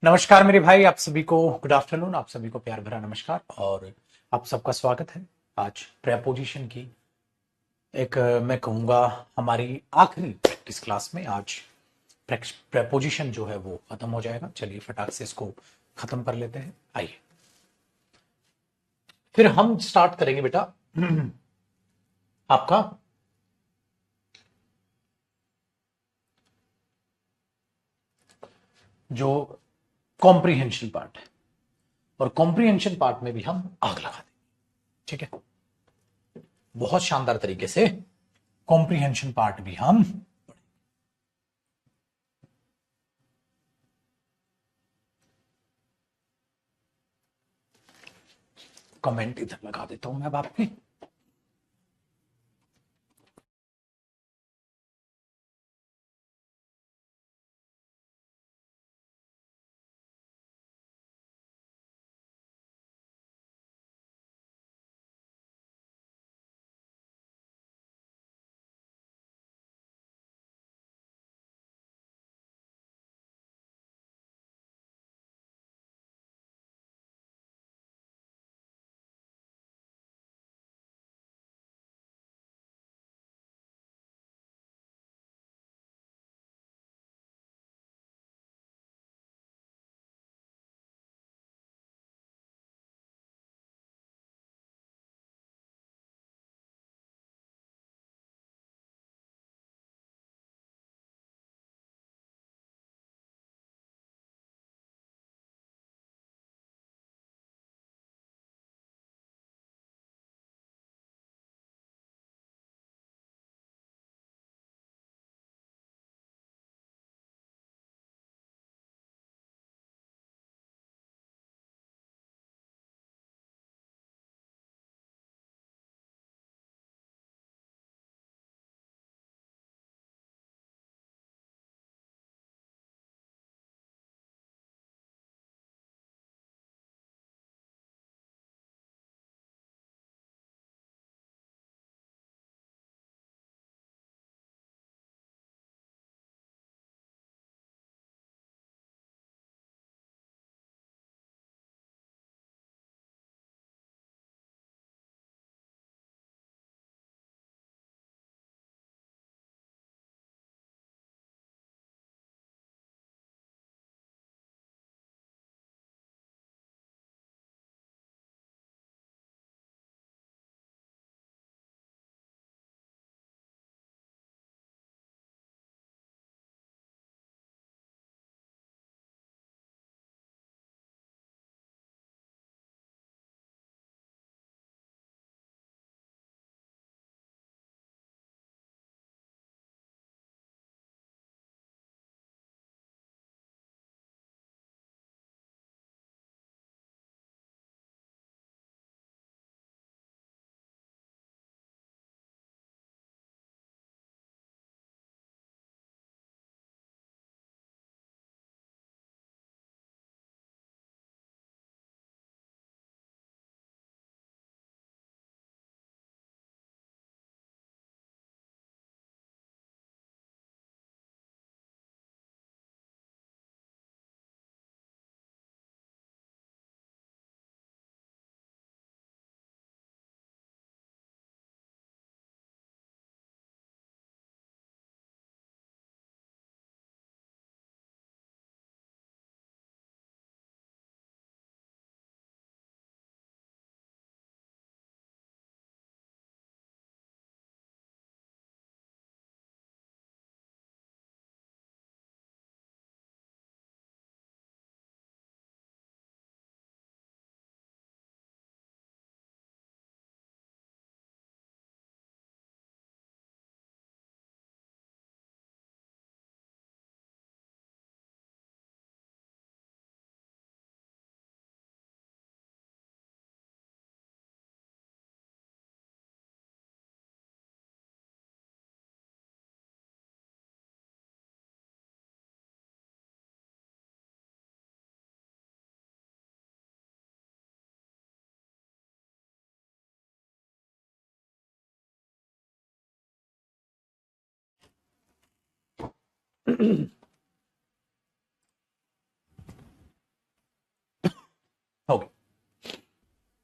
नमस्कार मेरे भाई, आप सभी को गुड आफ्टरनून। आप सभी को प्यार भरा नमस्कार और आप सबका स्वागत है आज प्रेपोजिशन की एक मैं कहूँगा हमारी आखिरी प्रैक्टिस क्लास में। आज प्रेपोजिशन जो है वो खत्म हो जाएगा। चलिए फटाक से इसको खत्म कर लेते हैं। आइए फिर हम स्टार्ट करेंगे बेटा आपका जो कॉम्प्रिहेंशन पार्ट है, और कॉम्प्रिहेंशन पार्ट में भी हम आग लगा देंगे। ठीक है, बहुत शानदार तरीके से कॉम्प्रिहेंशन पार्ट भी हम कमेंट इधर लगा देता हूं मैं अब आपके।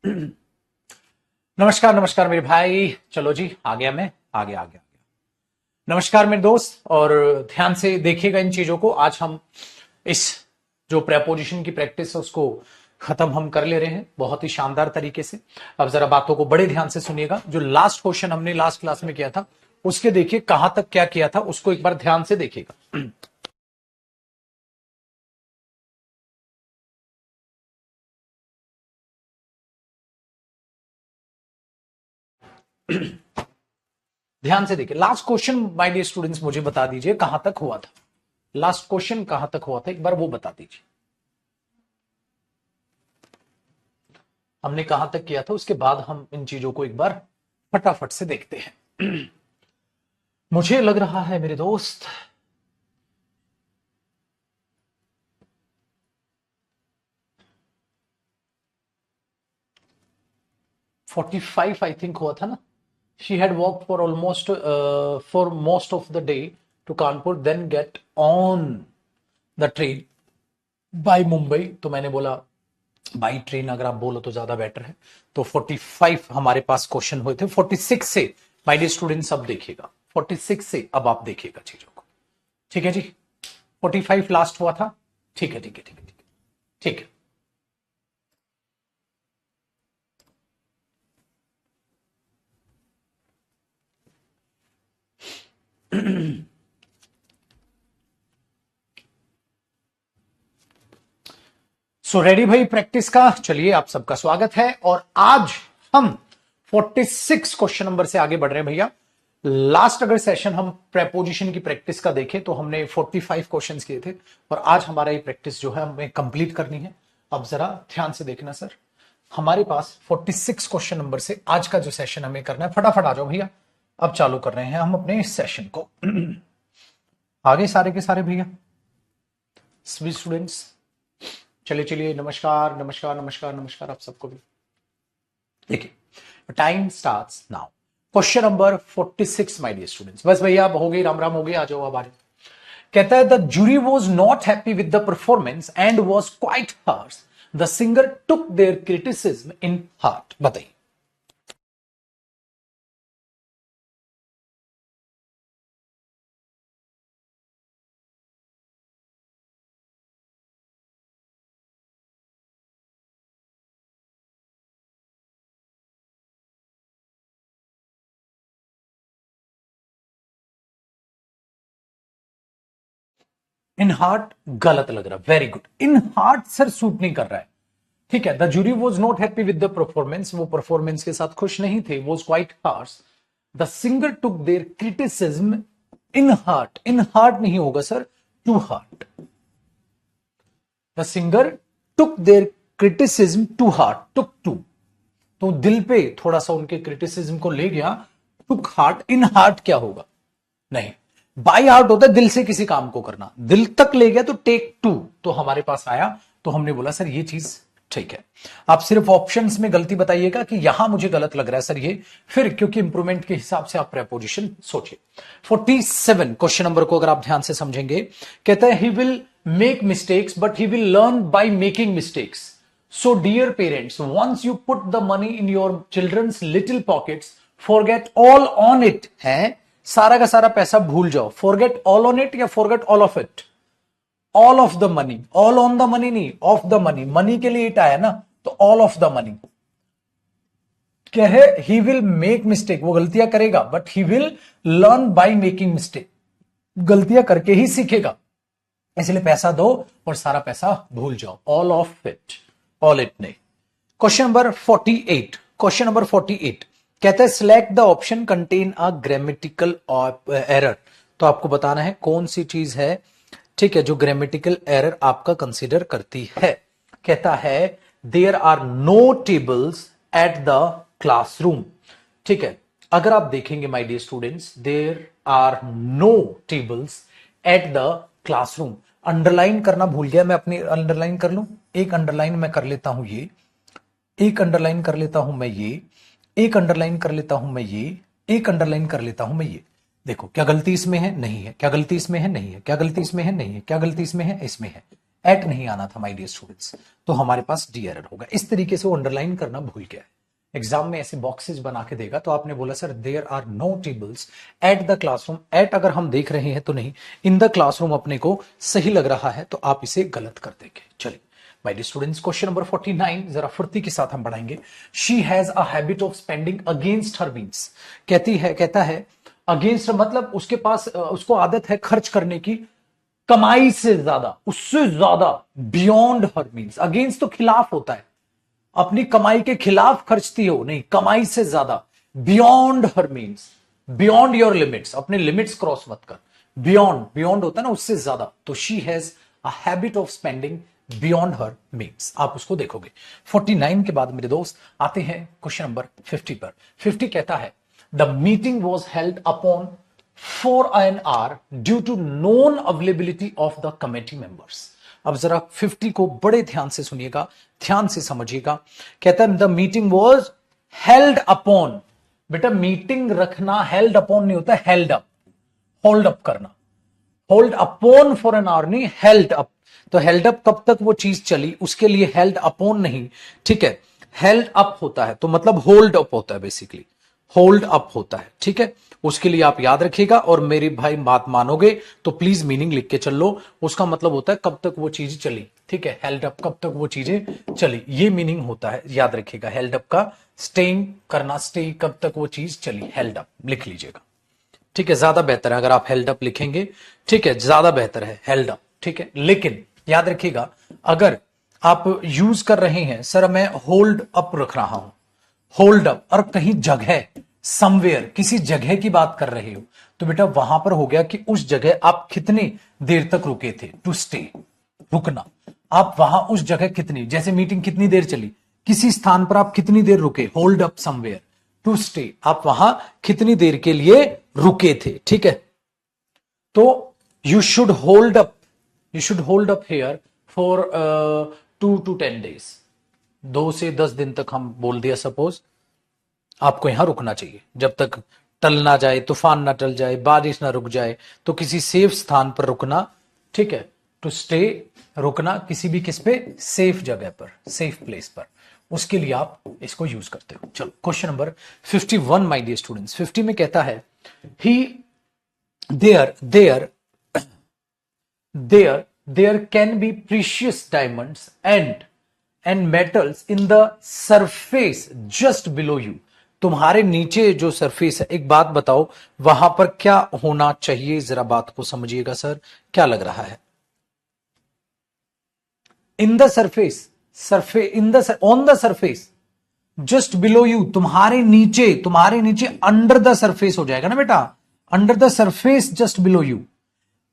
नमस्कार नमस्कार मेरे भाई, चलो जी आ गया, मैं आ गया। नमस्कार मेरे दोस्त, और ध्यान से देखिएगा इन चीजों को। आज हम इस जो प्रेपोजिशन की प्रैक्टिस है उसको खत्म हम कर ले रहे हैं बहुत ही शानदार तरीके से। अब जरा बातों को बड़े ध्यान से सुनिएगा। जो लास्ट क्वेश्चन हमने लास्ट क्लास में किया था उसके देखिए कहां तक क्या किया था, उसको एक बार ध्यान से देखिएगा। ध्यान से देखिए last question my dear students, मुझे बता दीजिए कहां तक हुआ था। लास्ट क्वेश्चन कहां तक हुआ था, एक बार वो बता दीजिए। हमने कहां तक किया था, उसके बाद हम इन चीजों को एक बार फटाफट से देखते हैं। मुझे लग रहा है मेरे दोस्त 45 आई थिंक हुआ था ना। She had walk for almost for most of the day to Kanpur, then get on the train by Mumbai. तो मैंने बोला बाई ट्रेन अगर आप बोलो तो ज्यादा बेटर है। तो 45 हमारे पास क्वेश्चन हुए थे। 46 से माय डियर स्टूडेंट्स अब देखिएगा, 46 से अब आप देखिएगा चीजों को। ठीक है जी, 45 लास्ट हुआ था। ठीक है ठीक है ठीक है ठीक है ठीक है। सो रेडी भाई प्रैक्टिस का? चलिए आप सबका स्वागत है। और आज हम 46 क्वेश्चन नंबर से आगे बढ़ रहे हैं भैया। लास्ट अगर सेशन हम प्रेपोजिशन की प्रैक्टिस का देखें तो हमने 45 क्वेश्चंस किए थे, और आज हमारा ये प्रैक्टिस जो है हमें कंप्लीट करनी है। अब जरा ध्यान से देखना सर, हमारे पास 46 क्वेश्चन नंबर से आज का जो सेशन हमें करना है, फटाफट आ जाओ भैया। अब चालू कर रहे हैं हम अपने इस सेशन को। आगे सारे के सारे भैया सभी स्टूडेंट्स, चलिए चलिए, नमस्कार नमस्कार नमस्कार नमस्कार आप सबको भी। देखिए time starts now. Question number 46 my dear students. बस भैया अब हो गई, राम राम हो गई, आ जाओ अब। कहता है the jury was not happy with the performance and was quite harsh, the singer took their criticism in heart. बताइए। इन हार्ट गलत लग रहा, very good. In heart sir suit नहीं कर रहा है। ठीक है, the jury was not happy with the performance, वो परफॉर्मेंस के साथ खुश नहीं थे, was quite harsh. The singer took their criticism in heart, in heart नहीं होगा sir, to heart. The singer took their criticism to heart, took to, तो दिल पे थोड़ा सा उनके क्रिटिसिज्म को ले गया। टुक हार्ट, इन हार्ट क्या होगा? नहीं, बाई हार्ट होता है दिल से किसी काम को करना, दिल तक ले गया तो टेक टू, तो हमारे पास आया। तो हमने बोला सर ये चीज ठीक है। आप सिर्फ ऑप्शंस में गलती बताइएगा कि यहां मुझे गलत लग रहा है सर ये, फिर क्योंकि इंप्रूवमेंट के हिसाब से आप प्रेपोजिशन सोचिए। 47 क्वेश्चन नंबर को अगर आप ध्यान से समझेंगे, कहता है he will make mistakes but he will learn by making mistakes. So dear parents, once you put the money in your children's little pockets, forget all on it. है सारा का सारा पैसा भूल जाओ, फॉरगेट ऑल ऑन इट या forget all of it? All of the money, all on the money नहीं, of the money, money के लिए इट आया ना, तो ऑल ऑफ द मनी। क्या है? ही विल मेक मिस्टेक, वो गलतियां करेगा, but he will learn by making mistake, गलतियां करके ही सीखेगा, इसलिए पैसा दो और सारा पैसा भूल जाओ। All of it, all it नहीं। क्वेश्चन नंबर 48, क्वेश्चन नंबर 48 कहता है select the option contain a grammatical error. तो आपको बताना है कौन सी चीज है, ठीक है, जो ग्रामेटिकल एरर आपका कंसीडर करती है। कहता है there are no tables at the classroom. ठीक है, अगर आप देखेंगे my dear students, there are no tables at the classroom. Underline करना भूल गया मैं, अपनी अंडरलाइन कर लूं। एक अंडरलाइन मैं कर लेता हूं ये, एक अंडरलाइन कर लेता हूं मैं ये, एक अंडरलाइन कर लेता हूं मैं ये, एक अंडरलाइन कर लेता हूं मैं ये। देखो क्या गलती इसमें है? नहीं है। क्या गलती इसमें है? नहीं है। क्या गलती इसमें है? नहीं है। क्या गलती इसमें है? इसमें है। एट नहीं आना था माय डियर स्टूडेंट्स, तो हमारे पास डी एरर होगा। इस तरीके से वो अंडरलाइन करना भूल गया है। एग्जाम में ऐसे बॉक्सेस बना के देगा तो आपने बोला sir there are no tables at the classroom, at अगर हम देख रहे हैं तो नहीं, इन द क्लासरूम अपने को सही लग रहा है तो आप इसे गलत कर देंगे। चलिए my dear students, question number 49 जरा फुर्ती के साथ हम पढ़ाएंगे। She has a habit of spending against her means, कहता है अगेंस्ट मतलब उसके पास उसको आदत है खर्च करने की कमाई से ज्यादा, उससे ज्यादा, बियॉन्ड हर मीन्स, अगेंस्ट तो खिलाफ होता है, अपनी कमाई के खिलाफ खर्चती हो, नहीं कमाई से ज्यादा, beyond her means, beyond your limits, अपने लिमिट्स क्रॉस मत कर, बियॉन्ड, बियॉन्ड होता है ना उससे ज्यादा, तो she has a habit of spending beyond her means, आप उसको देखोगे। 49 के बाद मेरे दोस्त आते हैं क्वेश्चन नंबर 50 पर। 50 कहता है the meeting was held upon for an hour due to known availability of the committee members। अब जरा 50 को बड़े ध्यान से सुनिएगा, ध्यान से समझिएगा। कहता है the meeting was held upon, बेटा मीटिंग रखना हेल्ड अपॉन नहीं होता, हेल्ड अप, होल्ड अप करना, hold upon for an hour नहीं, हेल्ड अप। तो हेल्ड अप कब तक वो चीज चली, उसके लिए हेल्ड अपॉन नहीं, ठीक है, हेल्ड अप होता है तो मतलब होल्ड अप होता है, बेसिकली होल्ड अप होता है, ठीक है, उसके लिए आप याद रखिएगा। और मेरे भाई बात मानोगे तो प्लीज मीनिंग लिख के चल लो, उसका मतलब होता है कब तक वो चीज चली, ठीक है, हेल्ड अप कब तक वो चीजें चली, ये मीनिंग होता है, याद रखिएगा। हेल्ड अप का स्टेइंग करना, स्टे कब तक वो चीज चली, हेल्ड अप लिख लीजिएगा, ठीक है, ज्यादा बेहतर है अगर आप हेल्ड अप लिखेंगे, ठीक है, ज्यादा बेहतर है हेल्ड अप, ठीक है। लेकिन याद रखिएगा अगर आप यूज कर रहे हैं सर मैं होल्ड अप रख रहा हूं, होल्ड अप, और कहीं जगह समवेयर किसी जगह की बात कर रहे हो तो बेटा वहां पर हो गया कि उस जगह आप कितनी देर तक रुके थे, टू स्टे, रुकना, आप वहां उस जगह कितनी, जैसे मीटिंग कितनी देर चली, किसी स्थान पर आप कितनी देर रुके, hold up somewhere, to stay, आप वहां कितनी देर के लिए रुके थे, ठीक है। तो you should hold up, you should hold up here for 2 to 10 days, 2 से 10 दिन तक हम बोल दिया सपोज, आपको यहां रुकना चाहिए जब तक टल ना जाए, तूफान ना टल जाए, बारिश ना रुक जाए, तो किसी सेफ स्थान पर रुकना, ठीक है, टू स्टे, रुकना किसी भी किस पे, सेफ जगह पर, सेफ प्लेस पर, उसके लिए आप इसको यूज करते हो। चलो question number 51 my dear students, 50 में कहता है ही there can be precious diamonds and metals in the surface just below you, तुम्हारे नीचे जो सरफेस है, एक बात बताओ वहां पर क्या होना चाहिए, जरा बात को समझिएगा सर, क्या लग रहा है, इन the surface, on the surface, just below you, तुम्हारे नीचे अंडर द सरफेस हो जाएगा ना बेटा, under the surface just below you.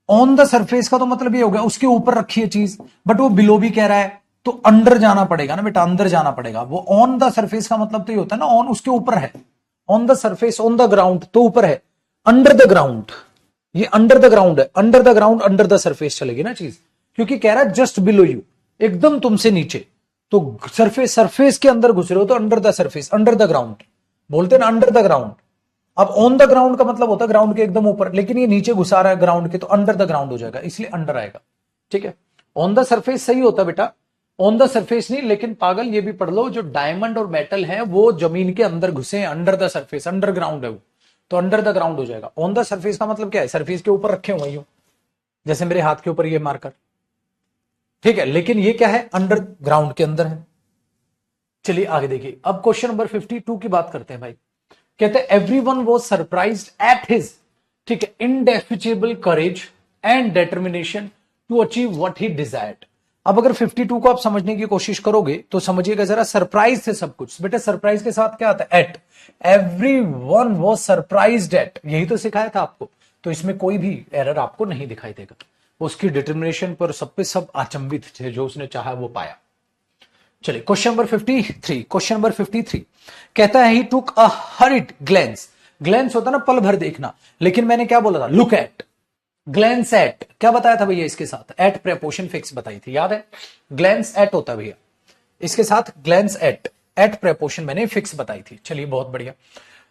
On the surface का तो मतलब ये हो गया उसके ऊपर रखी है चीज, बट वो बिलो भी कह रहा है तो अंडर जाना पड़ेगा ना बेटा, अंदर जाना पड़ेगा। वो ऑन द सरफेस का मतलब तो ये होता है ना, ऑन उसके ऊपर है, on the surface, on the ground तो ऊपर है, अंडर द ग्राउंड, ये अंडर द ग्राउंड है, under the ground under the surface चलेगी ना चीज, क्योंकि कह रहा है जस्ट बिलो यू, एकदम तुमसे नीचे, तो सरफेस के अंदर घुस रहे हो तो under the surface, under the ground बोलते ना, अंडर द ग्राउंड। अब ऑन द ग्राउंड का मतलब होता है ग्राउंड के एकदम ऊपर, लेकिन ये नीचे घुसा रहा है ग्राउंड के, तो अंडर द ग्राउंड हो जाएगा, इसलिए अंडर आएगा, ठीक है। ऑन द सरफेस सही होता बेटा, ऑन द सरफेस नहीं, लेकिन पागल ये भी पढ़ लो जो डायमंड और मेटल है वो जमीन के अंदर घुसे हैं, अंडर द सरफेस, अंडरग्राउंड है वो, तो अंडर द ग्राउंड हो जाएगा। ऑन द सरफेस का मतलब क्या है, सरफेस के ऊपर रखे हुए यूं, जैसे मेरे हाथ के ऊपर ये मार्कर, ठीक है, लेकिन ये क्या है, अंडर ग्राउंड के अंदर है। चलिए आगे देखिए, अब क्वेश्चन नंबर 52 की बात करते हैं भाई। कहते हैं everyone was surprised at his, ठीक है, indefatigable courage and determination to achieve what he desired. अब अगर 52 को आप समझने की कोशिश करोगे तो समझिएगा जरा, सरप्राइज से सब कुछ, बेटा सरप्राइज के साथ क्या आता है, at, everyone was surprised at, यही तो सिखाया था आपको, तो इसमें कोई भी एरर आपको नहीं दिखाई देगा, उसकी डिटर्मिनेशन पर सब पे सब अचंभित थे, जो उसने चाहा वो पाया। चलिए क्वेश्चन नंबर 53, क्वेश्चन नंबर 53 कहता है ही टुक अ हरिड ग्लैंस, ग्लैंस होता ना पल भर देखना, लेकिन मैंने क्या बोला था, लुक एट, ग्लैंस एट, क्या बताया था भैया इसके साथ, एट प्रेपोजिशन फिक्स बताई थी, याद है, ग्लैंस एट होता है भैया इसके साथ, ग्लैंस एट, एट प्रेपोजिशन मैंने फिक्स बताई थी। चलिए बहुत बढ़िया।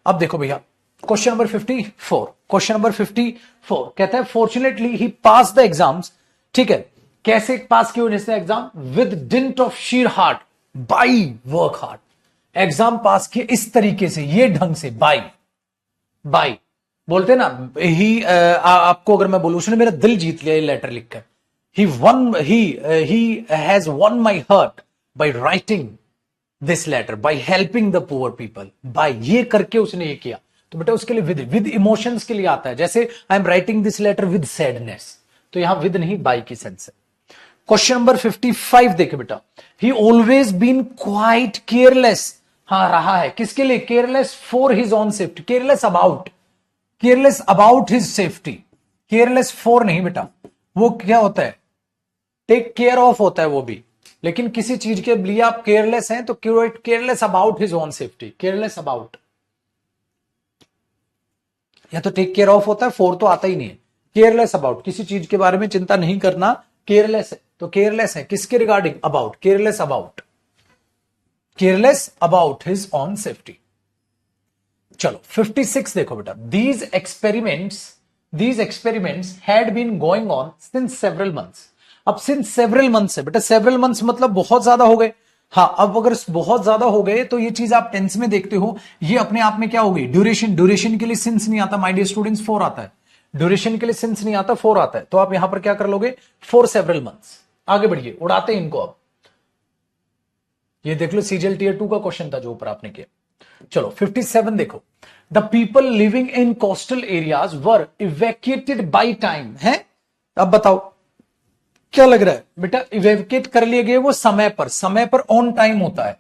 अब देखो भैया क्वेश्चन नंबर 54, क्वेश्चन नंबर 54 कहता है fortunately he pass the exams, ठीक है, कैसे पास किया जिसने exam? With dint of sheer hard, by work hard. Exam pass किए इस तरीके से, ये ढंग से, बाई बाई बोलते ना ही आपको अगर मैं बोलूं उसने मेरा दिल जीत लिया ये लेटर लिखकर, he has won my heart by writing this letter, by helping the poor people, by ये करके उसने ये किया। तो बेटा उसके लिए विद इमोशंस के लिए आता है, जैसे I am writing this letter with sadness, तो यहां विद नहीं बाई की सेंस है। क्वेश्चन नंबर 55 देखे बेटा, he always been quite careless, हाँ रहा है किसके लिए? Careless for his own safety, careless about his safety, careless for नहीं बेटा, वो क्या होता है? टेक केयर ऑफ होता है वो भी, लेकिन किसी चीज के लिए आप केयरलेस हैं तो careless about his own safety, careless about, या तो टेक केयर ऑफ होता है, फोर तो आता ही नहीं है। केयरलेस अबाउट, किसी चीज के बारे में चिंता नहीं करना, केयरलेस है तो केयरलेस है किसके regarding? About, careless about his own safety. चलो 56 देखो बेटा, these experiments had been going on since several months. अब सिंस सेवरल मंथ्स है बेटा, सेवरल मंथ्स मतलब बहुत ज्यादा हो गए। हाँ, अब अगर बहुत ज्यादा हो गए तो ये चीज आप टेंस में देखते हो, ये अपने आप में क्या होगी? ड्यूरेशन के लिए सिंस नहीं आता माय डियर स्टूडेंट्स, फोर आता है। ड्यूरेशन के लिए सिंस नहीं आता, फोर आता है, तो आप यहां पर क्या कर लोगे? For several months. आगे बढ़िए, उड़ाते हैं इनको। अब ये देख लो, सीजीएल टीयर 2 का क्वेश्चन था जो ऊपर आपने किया। चलो 57 देखो, the people living in coastal areas were evacuated by time है। अब बताओ क्या लग रहा है बेटा? इवैक्यूएट कर लिए गए वो समय पर ऑन टाइम होता है।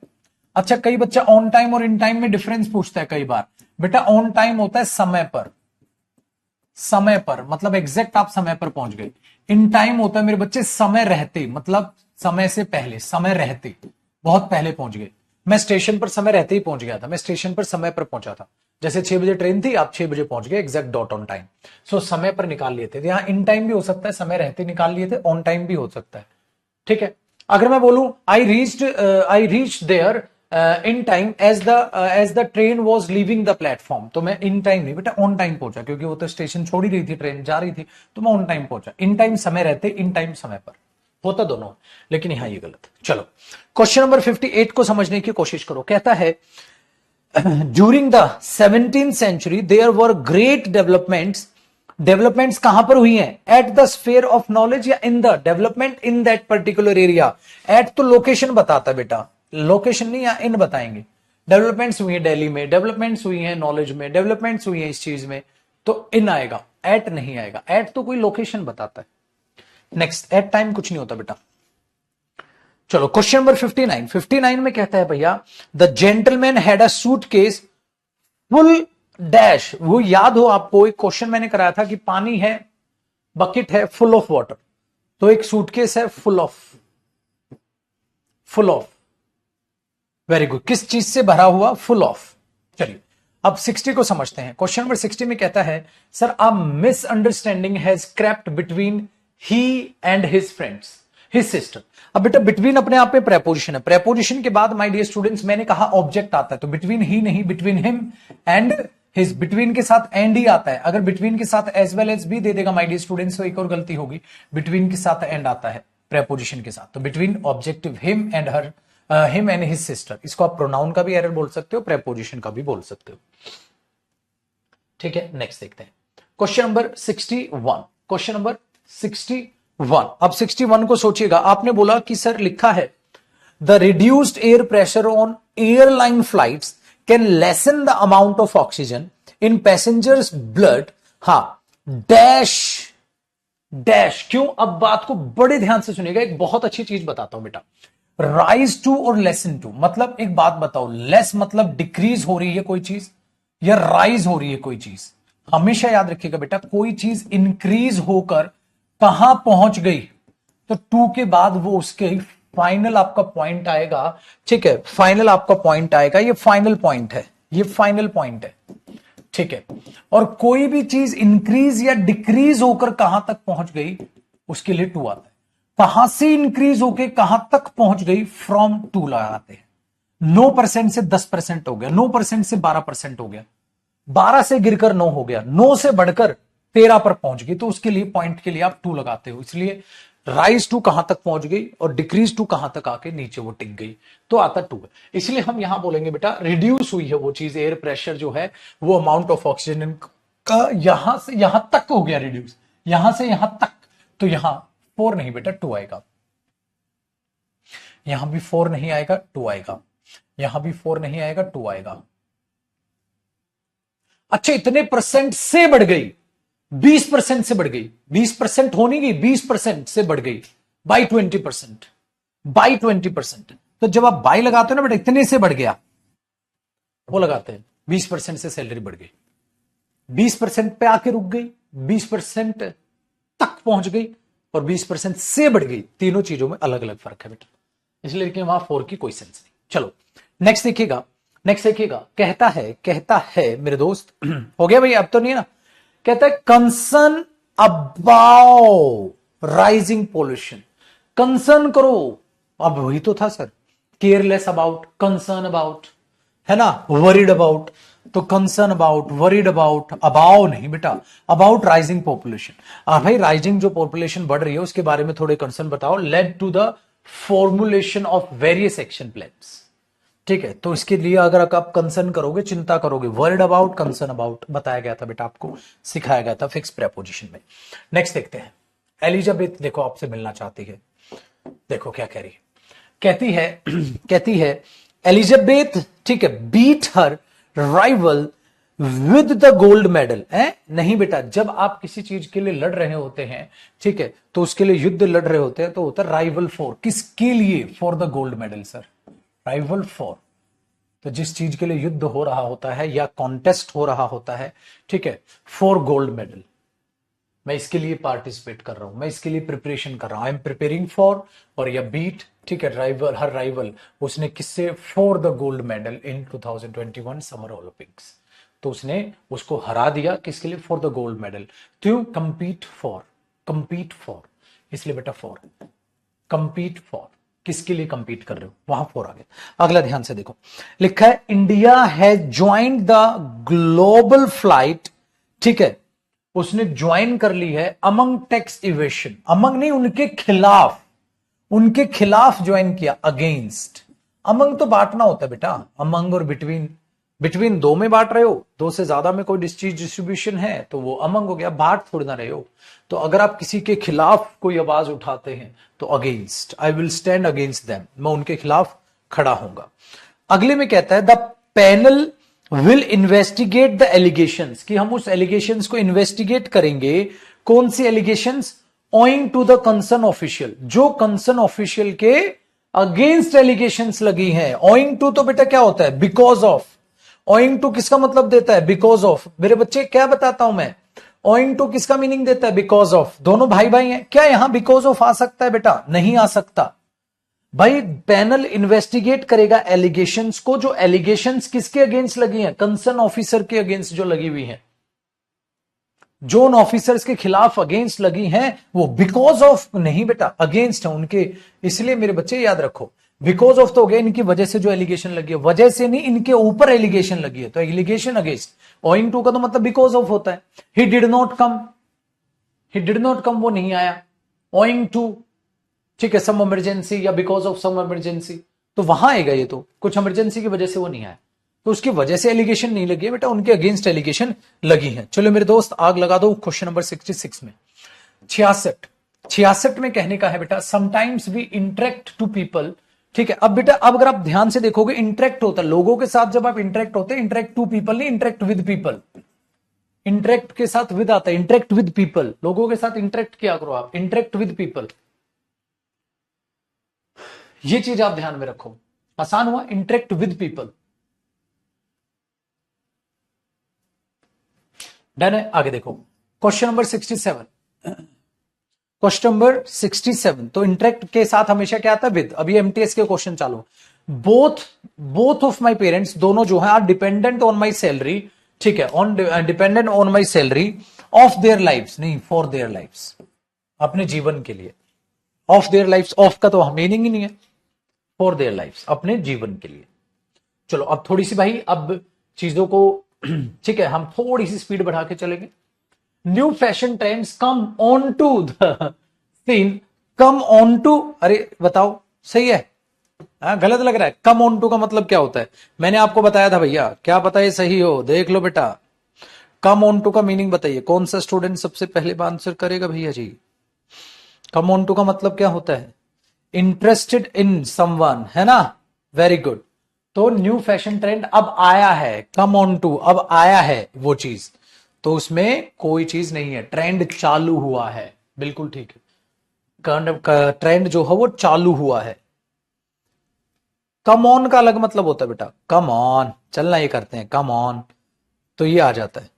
अच्छा, कई बच्चा ऑन टाइम और इन टाइम में डिफरेंस पूछता है कई बार। बेटा ऑन टाइम होता है समय पर मतलब एग्जैक्ट आप समय पर पहुंच गए। इन टाइम होता है मेरे बच्चे समय रहते, मतलब समय से पहले, समय रहते बहुत पहले पहुंच गए। मैं स्टेशन पर समय रहते ही पहुंच गया था, मैं स्टेशन पर समय पर पहुंचा था। जैसे 6 बजे ट्रेन थी, आप 6 बजे पहुंच गए एग्जैक्ट डॉट ऑन टाइम। सो समय पर निकाल लिए थे, यहां इन टाइम भी हो सकता है, समय रहते निकाल लिए थे, ऑन टाइम भी हो सकता है। ठीक है, अगर मैं बोलूं I reached there in time as the train was leaving the platform, तो मैं इन टाइम नहीं बेटा ऑन टाइम पहुंचा, क्योंकि वो तो स्टेशन छोड़ ही रही थी, ट्रेन जा रही थी, तो मैं ऑन टाइम पहुंचा। इन टाइम समय रहते, इन टाइम समय पर होता दोनों, लेकिन यहां ये गलत। चलो क्वेश्चन नंबर 58 को समझने की कोशिश करो। कहता है during the 17th century there were great developments कहां पर हुई हैं? At the sphere of knowledge या in the development in that particular area. At तो लोकेशन बताता बेटा, लोकेशन नहीं, या इन बताएंगे। डेवलपमेंट्स हुई है दिल्ली में, डेवलपमेंट्स हुई है नॉलेज में, डेवलपमेंट्स हुई है इस चीज में, तो इन आएगा, एट नहीं आएगा। एट तो कोई लोकेशन बताता है। नेक्स्ट, एट टाइम कुछ नहीं होता बेटा। चलो क्वेश्चन नंबर 59 में कहता है भैया, the gentleman had a suitcase full dash. वो याद हो आपको, एक क्वेश्चन मैंने कराया था कि पानी है, बकेट है फुल ऑफ वाटर, तो एक सूटकेस है फुल ऑफ। वेरी गुड, किस चीज से भरा हुआ? Full of. चलिए अब 60 को समझते हैं। क्वेश्चन नंबर 60 में कहता है, sir a misunderstanding has crept between he and his friends, his sister. अब बेटा बिटवीन अपने आप में प्रेपोजिशन है, प्रेपोजिशन के बाद माय डियर स्टूडेंट्स मैंने कहा ऑब्जेक्ट आता है, तो बिटवीन ही नहीं, between him and his. Between के साथ एंड ही आता है, अगर बिटवीन के साथ एज वेल एज भी दे देगा माय डियर स्टूडेंट्स तो एक और गलती होगी। बिटवीन के साथ एंड आता है प्रेपोजिशन के साथ, तो between objective him and her, him and his sister. इसको आप प्रोनाउन का भी एरर बोल सकते हो, प्रेपोजिशन का भी बोल सकते हो। ठीक है, नेक्स्ट देखते हैं क्वेश्चन नंबर 61। क्वेश्चन नंबर 61, अब 61 को सोचिएगा। आपने बोला कि सर लिखा है the reduced air pressure on airline flights can lesson the amount of oxygen in passengers blood. हाँ, डैश डैश क्यों? अब बात को बड़े ध्यान से सुनिएगा, एक बहुत अच्छी चीज बताता हूं बेटा। राइज टू और लेसन टू मतलब, एक बात बताओ, लेस मतलब डिक्रीज हो रही है कोई चीज, या राइज हो रही है कोई चीज। हमेशा याद रखिएगा बेटा, कोई चीज इंक्रीज होकर कहां पहुंच गई तो टू के बाद वो उसके फाइनल आपका पॉइंट आएगा। ठीक है, फाइनल आपका पॉइंट आएगा, ये फाइनल पॉइंट है, ये फाइनल पॉइंट है। ठीक है, और कोई भी चीज इंक्रीज या डिक्रीज होकर कहां तक पहुंच गई उसके लिए टू आता है। कहां से इंक्रीज होकर कहां तक पहुंच गई, फ्रॉम टू लगाते हैं। 9% से 10% हो गया, 9% से 12% हो गया, 12 से गिरकर 9 हो गया, 9 से बढ़कर 13 पर पहुंच गई, तो उसके लिए पॉइंट के लिए आप 2 लगाते हो। इसलिए राइज टू कहां तक पहुंच गई और डिक्रीज टू कहां तक आके नीचे वो टिक गई, तो आता 2 है। इसलिए हम यहां बोलेंगे बेटा रिड्यूस हुई है वो चीज, एयर प्रेशर जो है वो अमाउंट ऑफ ऑक्सीजन का यहां से यहां तक हो गया रिड्यूस, यहां से यहां तक, तो यहां 4 नहीं बेटा 2 आएगा, यहां भी 4 नहीं आएगा 2 आएगा, यहां भी 4 नहीं आएगा 2 आएगा। अच्छा इतने परसेंट से बढ़ गई, 20% से बढ़ गई, 20% होनी गई, 20% से बढ़ गई बाई 20%, बाई 20%। तो जब आप बाई लगाते हो ना बेटा, इतने से बढ़ गया वो लगाते हैं, 20% से सैलरी बढ़ गई, 20% पे आके रुक गई, 20% तक पहुंच गई और 20% से बढ़ गई। तीनों चीजों में अलग अलग फर्क है बेटा, इसलिए लेकिन वहां 4 की कोई सेंस नहीं। चलो नेक्स्ट देखिएगा, नेक्स्ट देखिएगा, कहता है मेरे दोस्त हो गया भाई, अब तो नहीं है ना, कहता है concern about rising pollution, concern करो, अब वही तो था sir, careless about, concern about, है ना, वरीड अबाउट, तो concern about, worried about, about नहीं बेटा, अबाउट राइजिंग पॉपुलेशन। भाई राइजिंग जो पॉपुलेशन बढ़ रही है उसके बारे में थोड़े कंसर्न बताओ, led to the formulation of various action plans. ठीक है, तो इसके लिए अगर आप कंसर्न करोगे, चिंता करोगे, वर्ड अबाउट, कंसर्न अबाउट बताया गया था बेटा, आपको सिखाया गया था फिक्स प्रेपोजिशन में। नेक्स्ट देखते हैं, एलिजाबेथ देखो आपसे मिलना चाहती है, देखो क्या कह रही है, कहती है एलिजाबेथ, ठीक है, beat her rival with the gold medal. है नहीं बेटा, जब आप किसी चीज के लिए लड़ रहे होते हैं, ठीक है, तो उसके लिए युद्ध लड़ रहे होते हैं, तो होता है राइवल फॉर, किसके लिए, for the gold medal sir, rival for, तो जिस चीज के लिए युद्ध हो रहा होता है या कॉन्टेस्ट हो रहा होता है, ठीक है, फॉर गोल्ड मेडल, मैं इसके लिए पार्टिसिपेट कर रहा हूं, मैं इसके लिए प्रिपरेशन कर रहा हूं, आई एम प्रिपेयरिंग फॉर, और या बीट, ठीक है, राइवल, हर राइवल, उसने किससे, for the gold medal in 2021 summer Olympics, तो उसने उसको हरा दिया किसके लिए, फॉर द गोल्ड मेडल, तो कंपीट फॉर, इसलिए बेटा फॉर, कंपीट फॉर, किसके लिए कंपीट कर रहे हो, वहां फोर आ गया। अगला ध्यान से देखो, लिखा है India has joined the global flight, ठीक है, उसने ज्वाइन कर ली है अमंग टैक्स इवेशन, अमंग नहीं, उनके खिलाफ ज्वाइन किया, अगेंस्ट, अमंग तो बांटना होता है बेटा, अमंग और बिटवीन, बिटवीन दो में बांट रहे हो, दो से ज्यादा में कोई चीज डिस्ट्रीब्यूशन है तो वो अमंग हो गया, बांट थोड़ी ना रहे हो। तो अगर आप किसी के खिलाफ कोई आवाज उठाते हैं तो against, I will stand against them, मैं उनके खिलाफ खड़ा होऊंगा। अगले में कहता है the panel will investigate the allegations, कि हम उस एलिगेशंस को इन्वेस्टिगेट करेंगे, कौन सी allegations, owing to the concern official, जो कंसर्न ऑफिशियल के अगेंस्ट एलिगेशंस लगी हैं। ओइंग टू तो बेटा क्या होता है, बिकॉज ऑफ, ओइंग टू किसका मतलब देता है, बिकॉज ऑफ, मेरे बच्चे क्या बताता हूं मैं, ओइंग टू किसका मीनिंग देता है, बिकॉज ऑफ, दोनों भाई भाई हैं, क्या यहां बिकॉज ऑफ आ सकता है बेटा, नहीं आ सकता भाई, पैनल इन्वेस्टिगेट करेगा एलिगेशंस को, जो एलिगेशंस किसके अगेंस्ट लगी हैं, कंसर्न ऑफिसर के अगेंस्ट जो लगी हुई हैं, जो उन ऑफिसर्स के खिलाफ अगेंस्ट लगी हैं, वो बिकॉज ऑफ नहीं बेटा, अगेंस्ट है उनके। इसलिए मेरे बच्चे याद रखो, बिकॉज ऑफ तो हो गया इनकी वजह से जो एलिगेशन लगी है, वजह से नहीं, इनके ऊपर एलिगेशन लगी है, तो एलिगेशन अगेंस्ट, ओइंग टू का तो मतलब बिकॉज ऑफ होता है। He did not come, he did not come, वो नहीं आया, ओइंग टू, ठीक है, सम इमरजेंसी या बिकॉज ऑफ सम इमरजेंसी, तो वहां आएगा ये, तो कुछ इमरजेंसी की वजह से वो नहीं आया, तो उसकी वजह से एलिगेशन नहीं लगी है बेटा, उनके अगेंस्ट एलिगेशन लगी है। चलो मेरे दोस्त आग लगा दो क्वेश्चन नंबर 66 में, 66 में कहने का है बेटा, sometimes we interact to people, ठीक है। अब बेटा, अब अगर आप ध्यान से देखोगे, इंटरेक्ट होता है लोगों के साथ, जब आप इंटरेक्ट होते हैं, इंटरेक्ट टू पीपल नहीं, इंटरेक्ट विद पीपल, इंटरेक्ट के साथ विद आता है, इंटरेक्ट विद पीपल, लोगों के साथ इंटरेक्ट किया करो आप, इंटरेक्ट विद पीपल, ये चीज आप ध्यान में रखो, आसान हुआ, इंटरेक्ट विद पीपल, डन है। आगे देखो क्वेश्चन नंबर 67, क्वेश्चन नंबर 67, तो इंटरेक्ट के साथ हमेशा क्या आता है, विद। अभी एमटीएस के क्वेश्चन चालू, बोथ ऑफ माई पेरेंट्स, दोनों जो है, are dependent on my salary, ठीक है, on dependent on my salary of their lives, नहीं फॉर देयर लाइफ्स, अपने जीवन के लिए, ऑफ देयर लाइफ्स, ऑफ का तो मीनिंग ही नहीं है, फॉर देयर लाइफ्स, अपने जीवन के लिए। चलो अब थोड़ी सी भाई, अब चीजों को ठीक है, हम थोड़ी सी स्पीड बढ़ा के चलेंगे। New fashion trends come on to the scene come on to, अरे बताओ सही है? गलत लग रहा है? कम ऑन टू का मतलब क्या होता है? मैंने आपको बताया था भैया, क्या पता ये सही हो, देख लो बेटा। कम ऑन टू का मीनिंग बताइए, कौन सा स्टूडेंट सबसे पहले आंसर करेगा भैया जी? कम ऑन टू का मतलब क्या होता है? इंटरेस्टेड इन समवन, है ना? Very good. तो न्यू फैशन ट्रेंड अब आया है, कम ऑन टू अब आया है वो चीज, तो उसमें कोई चीज नहीं है, ट्रेंड चालू हुआ है, बिल्कुल ठीक है। ट्रेंड जो है वो चालू हुआ है। कम ऑन का अलग मतलब होता है बेटा, कम ऑन, चलना ये करते हैं, कम ऑन, तो ये आ जाता है।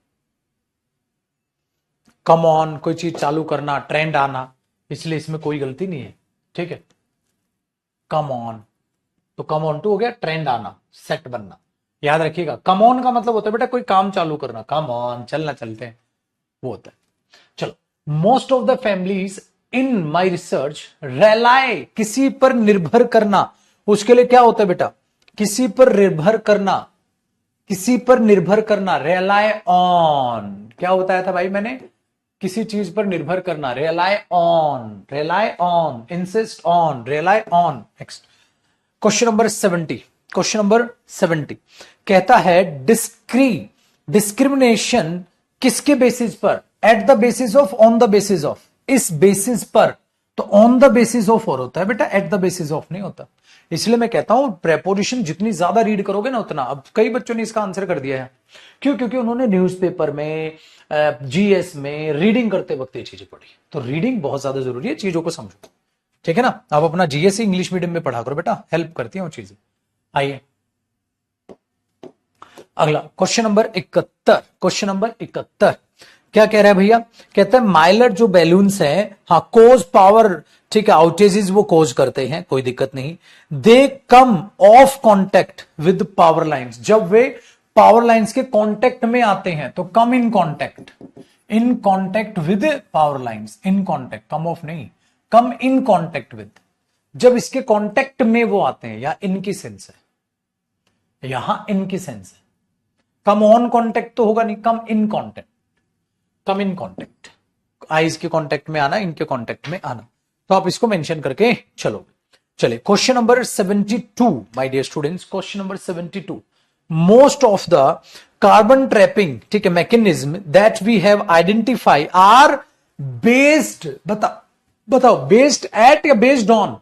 कम ऑन, कोई चीज चालू करना, ट्रेंड आना, इसलिए इसमें कोई गलती नहीं है, ठीक है। कम ऑन, तो कम ऑन टू हो गया ट्रेंड आना, सेट बनना। याद रखिएगा, कम ऑन का मतलब होता है बेटा कोई काम चालू करना, कम ऑन, चलना चलते हैं, वो होता है। चलो, most of the families in my research rely, किसी पर निर्भर करना, उसके लिए क्या होता है बेटा? किसी पर निर्भर करना, किसी पर निर्भर करना, रेलाय ऑन। क्या बताया था भाई मैंने? किसी चीज पर निर्भर करना, rely on, rely on, insist on, rely on. Next question number 70, question number 70 कहता है डिस्क्रिमिनेशन किसके बेसिस पर? At the basis of, on the basis of, इस बेसिस पर। तो ऑन द बेसिस ऑफ और होता है बेटा, एट द बेसिस ऑफ नहीं होता। इसलिए मैं कहता हूं प्रेपोजिशन जितनी ज्यादा रीड करोगे ना उतना, अब कई बच्चों ने इसका आंसर कर दिया है, क्यों? क्योंकि उन्होंने न्यूज़पेपर में, जीएस में रीडिंग करते वक्त ये चीजें पढ़ी। तो रीडिंग बहुत ज्यादा जरूरी है, चीजों को समझो, ठीक है ना? आप अपना जीएस इंग्लिश मीडियम में पढ़ा करो बेटा, हेल्प करती है वो चीजें। आइए अगला क्वेश्चन नंबर 71, क्वेश्चन नंबर 71 क्या कह रहा है भैया? कहता है माइलर जो बैलून्स हैं, हाँ, कोज पावर, ठीक है, आउटेजेस वो कोज करते हैं, कोई दिक्कत नहीं। They come of contact with power lines, जब वे पावर लाइंस के कांटेक्ट में आते हैं तो come in contact, in contact with power lines, in contact, come of नहीं, कम इन कांटेक्ट विद, जब इसके कांटेक्ट में वो आते हैं, या इनकी सेंस है, यहां इनकी सेंस है। कम ऑन कांटेक्ट तो होगा नहीं, come in contact, come in contact, eyes के कांटेक्ट में आना, इनके कांटेक्ट में आना, तो आप इसको मेंशन करके चलो। चलिए question number 72 my dear students, question number 72, most of the carbon trapping, ठीक है, mechanism that we have identify are based, बताओ बेस्ड एट या बेस्ड ऑन?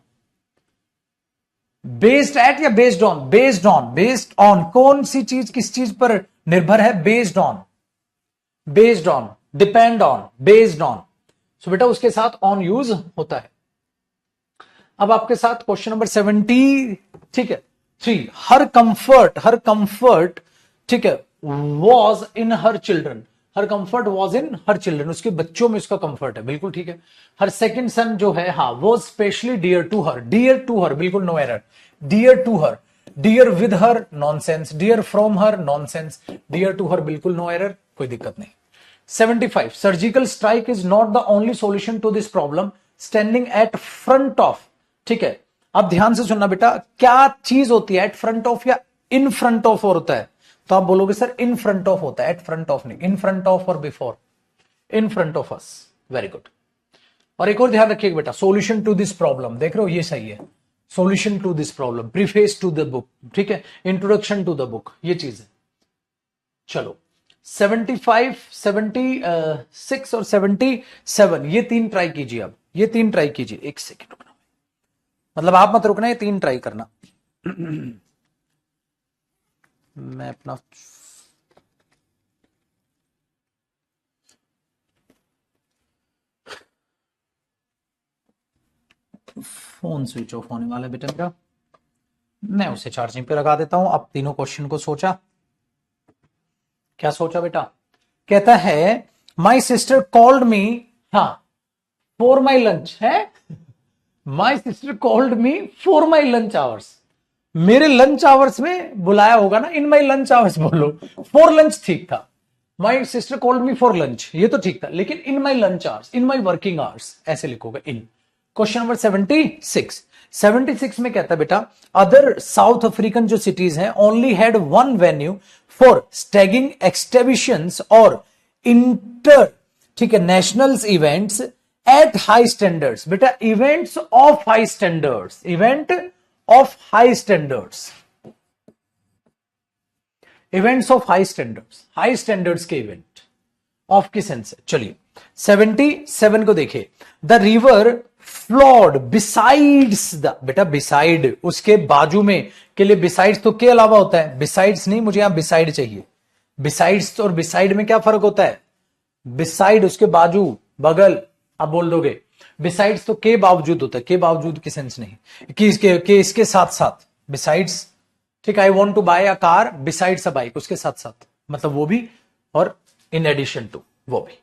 बेस्ड एट या based on? Based on, based on, कौन सी चीज किस चीज पर निर्भर है? Based on, based on, depend on, based on. So बेटा उसके साथ ऑन यूज होता है। अब आपके साथ क्वेश्चन नंबर 70, ठीक है, 3, हर कंफर्ट, ठीक है, was in her children, her comfort was in her children, उसके बच्चों में उसका कंफर्ट है, बिल्कुल ठीक है। हर सेकंड सन जो है, हाँ, was specially dear to her, dear to her, बिल्कुल no error, dear to her, dear with her nonsense, dear from her nonsense, dear to her बिल्कुल नो एरर, कोई दिक्कत नहीं। 75, surgical strike is not the only solution to this problem, standing at front of, ठीक है, अब ध्यान से सुनना बेटा, क्या चीज होती है? एट फ्रंट ऑफ या इन फ्रंट ऑफ और होता है? तो आप बोलोगे सर इन फ्रंट ऑफ होता है, एट फ्रंट ऑफ नहीं, इन फ्रंट ऑफ और before, in front of us, very good. और एक और ध्यान रखिएगा बेटा, सॉल्यूशन टू दिस प्रॉब्लम, देख रहे हो ये सही है, solution to this problem, preface to the book, ठीक है, इंट्रोडक्शन टू द बुक, ये चीज है। चलो 75, 76 और 77, ये तीन ट्राई कीजिए, अब ये तीन ट्राई कीजिए, एक सेकेंड रुकना, मतलब आप मत रुकना, ये तीन ट्राई करना। मैं अपना फोन स्विच ऑफ होने वाला है बेटा मेरा, मैं उसे चार्जिंग पे लगा देता हूं। अब तीनों क्वेश्चन को सोचा, क्या सोचा बेटा? कहता है माई सिस्टर कॉल्ड मी, हाँ, फॉर माई लंच, है, my sister called me for my lunch hours, मेरे लंच आवर्स में बुलाया होगा ना, इन माई लंच आवर्स बोलो, फॉर लंच ठीक था, my sister called me for lunch ये तो ठीक था, लेकिन in my lunch hours, in my working hours ऐसे लिखोगे इन। क्वेश्चन नंबर 76, 76 में कहता है बेटा अदर साउथ अफ्रीकन जो सिटीज हैं only had one venue for staging exhibitions और इंटर, ठीक है, nationals events at high standards, बेटा events of high standards, event of high standards, events of high standards के इवेंट ऑफ की sense है। चलिए 77 को देखिए, the river flowed besides the, बेटा बिसाइड उसके बाजू में के लिए, बिसाइड्स तो के अलावा होता है, बिसाइड्स नहीं, मुझे यहां बिसाइड चाहिए। बिसाइड्स और बिसाइड में क्या फर्क होता है? बिसाइड उसके बाजू, बगल, आप बोल दोगे बिसाइड्स तो के बावजूद होता है, के बावजूद की सेंस नहीं कि इसके साथ साथ, बिसाइड्स, ठीक, I want to buy a car besides a bike, उसके साथ साथ, मतलब वो भी, और इन एडिशन टू, वो भी।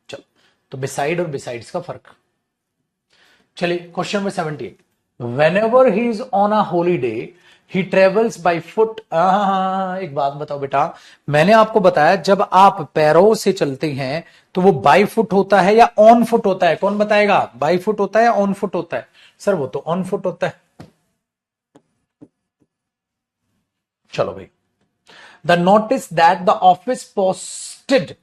चलो, तो बिसाइड और बिसाइड्स का फर्क। चलिए question number 78, when ever he is on a holiday he travels by foot. एक बात बताओ बेटा, मैंने आपको बताया जब आप पैरों से चलते हैं तो वो बाई फुट होता है या ऑन फुट होता है? कौन बताएगा, बाई फुट होता है या ऑन फुट होता है? सर वो तो ऑन फुट होता है। चलो भाई, the notice that the office posted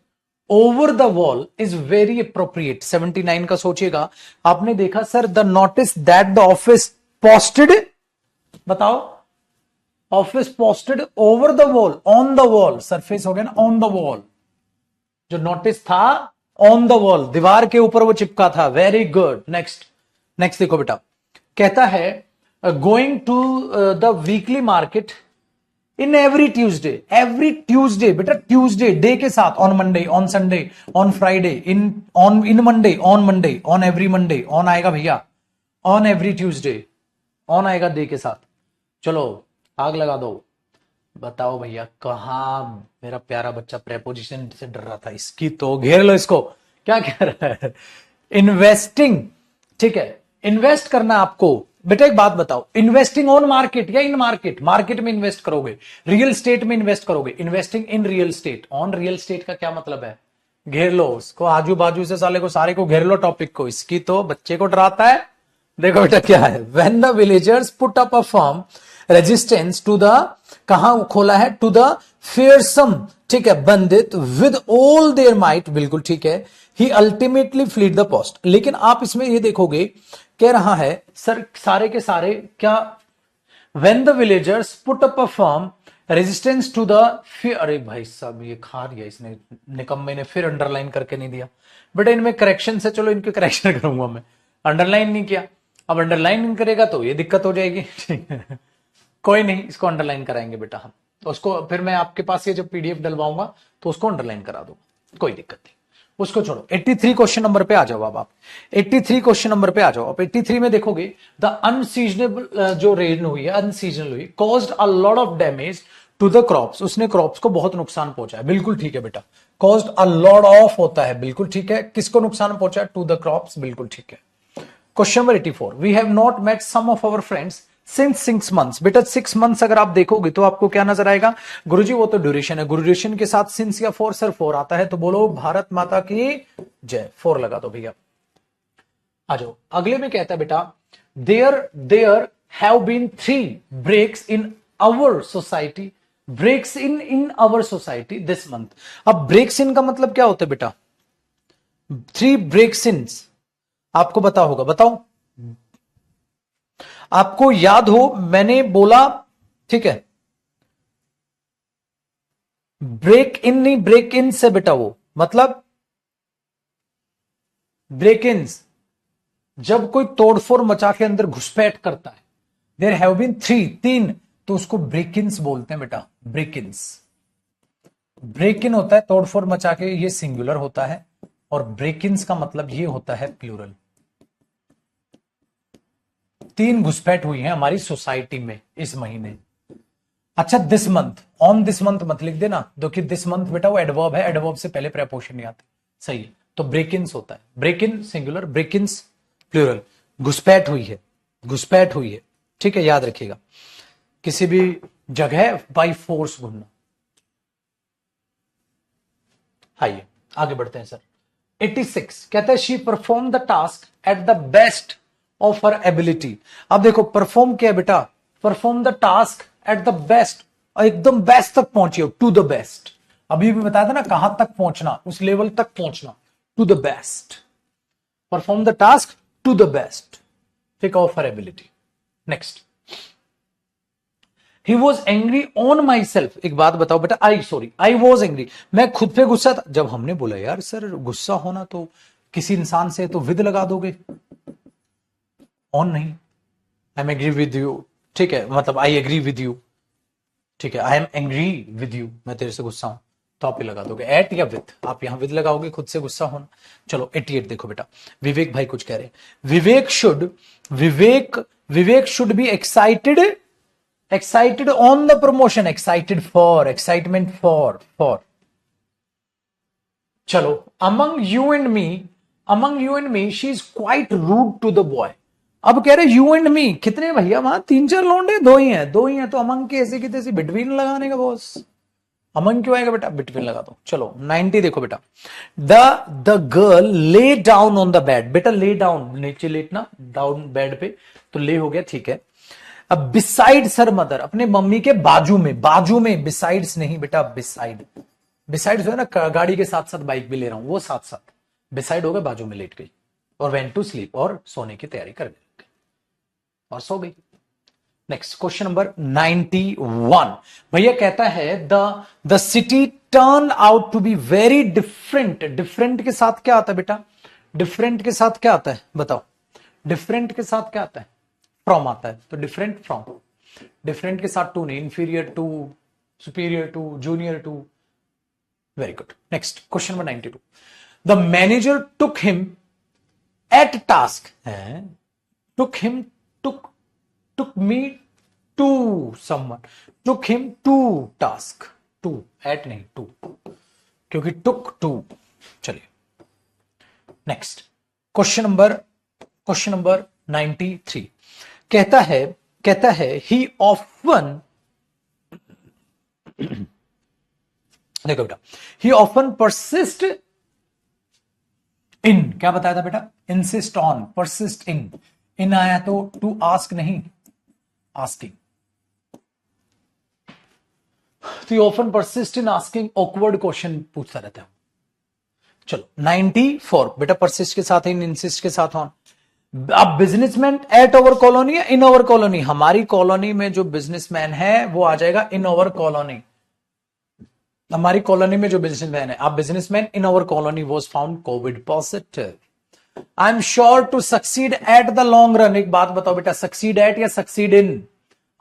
over the wall is very appropriate. 79 का सोचिएगा, आपने देखा sir the notice that the office posted, बताओ, office posted over the wall, on the wall, surface हो गया ना, ऑन द वॉल, जो notice था ऑन द वॉल, दीवार के ऊपर वो चिपका था। Very good. नेक्स्ट, नेक्स्ट देखो बेटा, कहता है going to the weekly market in every Tuesday, बेटा ट्यूजडे डे के साथ, on Monday, on Sunday, on Friday, in Monday, on every Monday, on आएगा भैया, ऑन एवरी ट्यूजडे, ऑन आएगा डे के साथ। चलो आग लगा दो, बताओ भैया कहां मेरा प्यारा बच्चा प्रेपोजिशन से डर रहा था, इसकी तो घेर लो इसको। क्या कह रहा है? इन्वेस्टिंग, ठीक है, इन्वेस्ट करना आपको। बेटा एक बात बताओ, इन्वेस्टिंग ऑन मार्केट या इन मार्केट? मार्केट में इन्वेस्ट करोगे, रियल स्टेट में इन्वेस्ट करोगे, investing in real estate, on real estate का क्या मतलब है? घेर लो उसको, आजू बाजू से साले को, सारे को घेर लो टॉपिक को, इसकी तो बच्चे को डराता है। देखो बेटा क्या है, when the villagers put up a firm resistance to the, कहां खोला है? टू द फियरसम, ठीक है, bandit with all their might, बिल्कुल ठीक है, he ultimately fled the post. लेकिन आप इसमें ये देखोगे, कह रहा है सर सारे के सारे क्या, when the villagers put up a firm resistance to the fear, अरे भाई साहब ये खा दिया इसने, निकम्मे ने फिर अंडरलाइन करके नहीं दिया। बेटा इनमें करेक्शन से, चलो इनके करेक्शन करूंगा मैं, अंडरलाइन नहीं किया, अब अंडरलाइन नहीं करेगा तो ये दिक्कत हो जाएगी। ठीक है, कोई नहीं, इसको अंडरलाइन कराएंगे बेटा हम, तो उसको फिर मैं आपके पास ये जब पीडीएफ डलवाऊंगा तो उसको अंडरलाइन करा दूंगा, कोई दिक्कत नहीं, उसको छोड़ो। 83 क्वेश्चन नंबर पे आ जाओ अब आप, 83 क्वेश्चन नंबर पे आ जाओ आप। 83 में देखोगे, द अनसीजनेबल जो रेन हुई है, अनसीजनल हुई, caused a lot of damage to the crops, उसने क्रॉप्स को बहुत नुकसान पहुंचा है। बिल्कुल ठीक है बेटा, कॉज्ड अ लॉट ऑफ होता है, बिल्कुल ठीक है, किसको नुकसान पहुंचा? टू द क्रॉप्स, बिल्कुल ठीक है। Question number 84, we have not met some of our friends since 6 months. बेटा 6 मंथ्स अगर आप देखोगे तो आपको क्या नजर आएगा? गुरुजी वो तो ड्यूरेशन है, ड्यूरेशन के साथ सिंस या फोर, सर 4 आता है, तो बोलो भारत माता की जय, 4 लगा दो भैया। आ जाओ अगले में, कहता है बेटा there have been 3 breaks in our society, breaks in our society this month. अब ब्रेक्स इन का मतलब क्या होता है बेटा? 3 ब्रेक्स इन, आपको पता होगा, बताओ, आपको याद हो मैंने बोला, ठीक है, ब्रेक इन नहीं, ब्रेक इन से बेटा, वो मतलब ब्रेक इन जब कोई तोड़फोड़ मचा के अंदर घुसपैठ करता है, देयर हैव बीन 3, तो उसको ब्रेक इन्स बोलते हैं बेटा, ब्रेक इन्स। ब्रेक इन होता है तोड़फोड़ मचा के, ये सिंगुलर होता है, और ब्रेक इन्स का मतलब ये होता है प्लूरल। 3 घुसपैठ हुई है हमारी सोसाइटी में इस महीने। अच्छा this month, on this month मत लिख देना, क्योंकि दिस मंथ बेटा वो एडवर्ब है, एडवर्ब से पहले प्रेपोजिशन नहीं आते, सही है, तो ब्रेक इन्स होता है, break in singular, break ins plural. घुसपैठ हुई है, घुसपैठ हुई है, ठीक है, याद रखिएगा, किसी भी जगह बाई फोर्स घूमना। आइए आगे बढ़ते हैं सर। 86 कहता है she perform the task at the best of her ability. अब देखो परफॉर्म क्या है बेटा? Perform the task at the best, एकदम बेस्ट तक पहुंची हो, टू द बेस्ट। अभी भी बताया था ना, कहां तक पहुंचना, उस लेवल तक पहुंचना, to the best. Perform the task to the best, ठीक, of her ability. Next, he was angry on myself. एक बात बताओ बेटा, आई वॉज एंग्री, मैं खुद पे गुस्सा था। जब हमने बोला यार सर गुस्सा होना तो किसी इंसान से तो विद लगा दोगे, ऑन नहीं। I am agree with you, ठीक है, मतलब आई एग्री विद यू, ठीक है, I am angry with you, मैं तेरे से गुस्सा हूं, तो आप ही लगा दोगे एट या विद, आप यहां विद लगाओगे खुद से गुस्सा होना। चलो 88 देखो बेटा, विवेक भाई कुछ कह रहे हैं, Vivek should be excited on the promotion, excited for, excitement for. चलो, among you and me she is quite rude to the boy. अब कह रहे यू एंड मी, कितने भैया वहां, 3-4 लौंडे, दो ही हैं, तो अमंग के ऐसे की तैसी बिटवीन लगाने का बॉस, अमंग क्यों आएगा बेटा, बिटवीन लगा दो। चलो 90 देखो बेटा, the girl lay down on the bed, बेटा ले डाउन, नीचे लेटना, डाउन बेड पे, तो ले हो गया, ठीक है। अब बिसाइड सर मदर, अपने मम्मी के बाजू में, बिसाइड्स नहीं बेटा, बिसाइड जो है ना, गाड़ी के साथ साथ बाइक भी ले रहा हूं, वो साथ साथ, बिसाइड हो गया, बाजू में लेट गई, और वेंट टू स्लीप, और सोने की तैयारी कर गई और सो गई। नेक्स्ट क्वेश्चन नंबर 91, भैया कहता है the city turn out to be very different. Different के साथ क्या आता है बेटा, डिफरेंट के साथ क्या आता है बताओ, डिफरेंट के साथ क्या आता है, फ्रॉम आता है, तो डिफरेंट फ्रॉम, डिफरेंट के साथ टू नहीं, inferior to, superior to, junior to, very good. Next question number 92, the manager took him at task है, took me to someone, took him to task, to at नहीं to, क्योंकि took to। चलिए next question number 93, कहता है he often, देखो बेटा, he often persist in, क्या बताया था बेटा, insist on, persist in आया तो to ask नहीं, asking, तो often persist in asking awkward question पूछता रहता है। चलो 94 बेटा, परसिस्ट के साथ इन, इंसिस्ट के साथ ऑन। अब बिजनेसमैन एट ओवर कॉलोनी या इन ओवर कॉलोनी, हमारी कॉलोनी में जो बिजनेसमैन है वो आ जाएगा इन ओवर कॉलोनी, हमारी कॉलोनी में जो बिजनेसमैन है, अब businessman in our colony was found covid positive. I am sure to succeed at the long run. एक बात बताओ बेटा, सक्सीड एट या सक्सीड इन,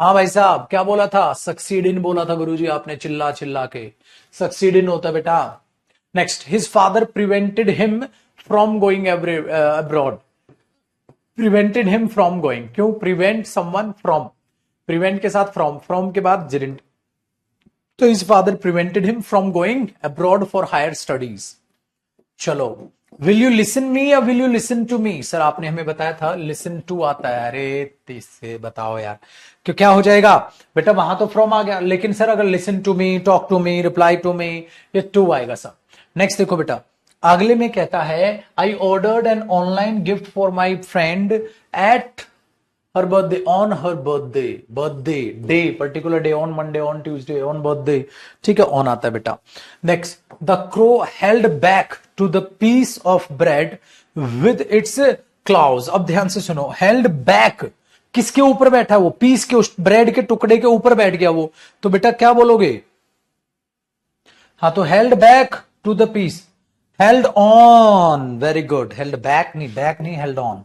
हाँ भाई साहब क्या बोला था, सक्सीड इन बोला था गुरुजी आपने, चिल्ला के, सक्सीड इन होता बेटा। Next, his father prevented him from going abroad, prevented him from going, क्यों, प्रिवेंट समवन फ्रॉम, प्रिवेंट के साथ फ्रॉम के बाद जिरेंट, तो his father prevented him from going abroad for higher studies. चलो, विल यू लिसन मी या will you listen to me, sir आपने हमें बताया था लिसन टू आता है, अरे इससे बताओ यार, क्यों क्या हो जाएगा बेटा, वहां तो फ्रॉम आ गया, लेकिन सर अगर listen to me, talk to me, reply to me, ये टू आएगा सर। नेक्स्ट देखो बेटा, अगले में कहता है I ordered an online gift for my friend at her birthday, on her birthday day, particular day, on Monday, on Tuesday, on birthday, ठीक है, ऑन आता है बेटा। Next, the crow held back to the piece of bread with its claws. अब ध्यान से सुनो, held back किसके ऊपर बैठा है वो, पीस के, उस ब्रेड के टुकड़े के ऊपर बैठ गया वो, तो बेटा क्या बोलोगे, हाँ तो held back to the piece, held on, very good, held back नहीं हेल्ड ऑन,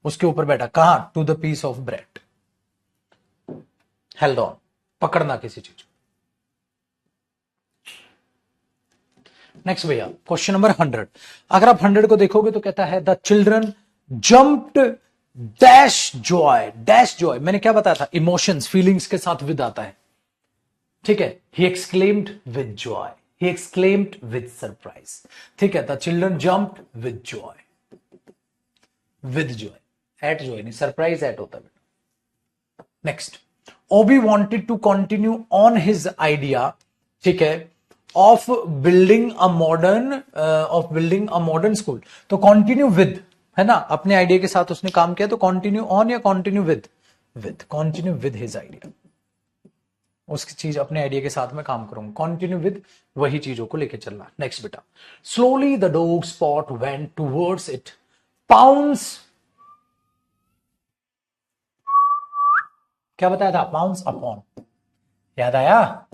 उसके ऊपर बैठा, कहां, to the piece of bread, held on, पकड़ना किसी चीज। नेक्स्ट भैया क्वेश्चन नंबर 100, अगर आप 100 को देखोगे तो कहता है the children jumped dash Joy, मैंने क्या बताया था, इमोशंस, फीलिंग्स के साथ विद आता है, ठीक है, he exclaimed with joy, he exclaimed with surprise, ठीक है, the children jumped with joy, at joy नहीं, सरप्राइज एट होता है। Next, Obi wanted to continue on his idea, ठीक है, of building a modern school, तो कंटिन्यू विद है ना, अपने आइडिया के साथ उसने काम किया, तो कंटिन्यू ऑन या continue with, continue with his idea, उसकी चीज अपने आइडिया के साथ में काम करूंगा, कंटिन्यू विद वही चीजों को लेके चलना। नेक्स्ट बेटा, slowly the dog spot went towards it, pounds, क्या बताया था? पाउंड्स अपॉन, याद आया?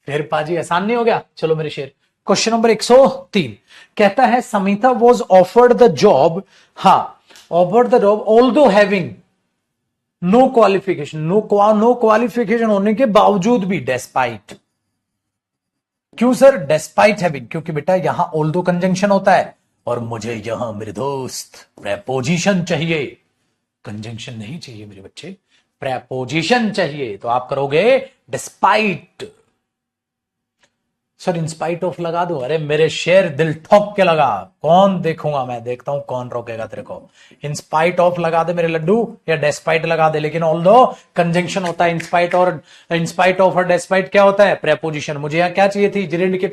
फिर पाजी आसान नहीं हो गया? चलो मेरे शेर, क्वेश्चन नंबर 103 कहता है Samita was offered the job, हाँ, offered the job although having no qualification, no qualification होने के बावजूद भी, डेस्पाइट। क्यों सर डेस्पाइट हैविंग? क्योंकि बेटा यहां ऑल्दो कंजंक्शन होता है और मुझे यहां मेरे दोस्त प्रेपोजिशन चाहिए, कंजंक्शन नहीं चाहिए मेरे बच्चे, प्रेपोजिशन चाहिए। तो आप करोगे डिस्पाइट। सर इंस्पाइट ऑफ लगा दो? अरे मेरे शेर दिल ठोक के लगा, कौन देखूंगा मैं, देखता हूं कौन रोकेगा तेरे को। इंस्पाइट ऑफ लगा दे मेरे लड्डू, या डेस्पाइट लगा दे, लेकिन ऑल्दो कंजंक्शन होता है। इंस्पाइट और इंस्पाइट ऑफ और डेस्पाइट क्या होता है? प्रेपोजिशन। मुझे यहां क्या चाहिए थी? जिरेंड के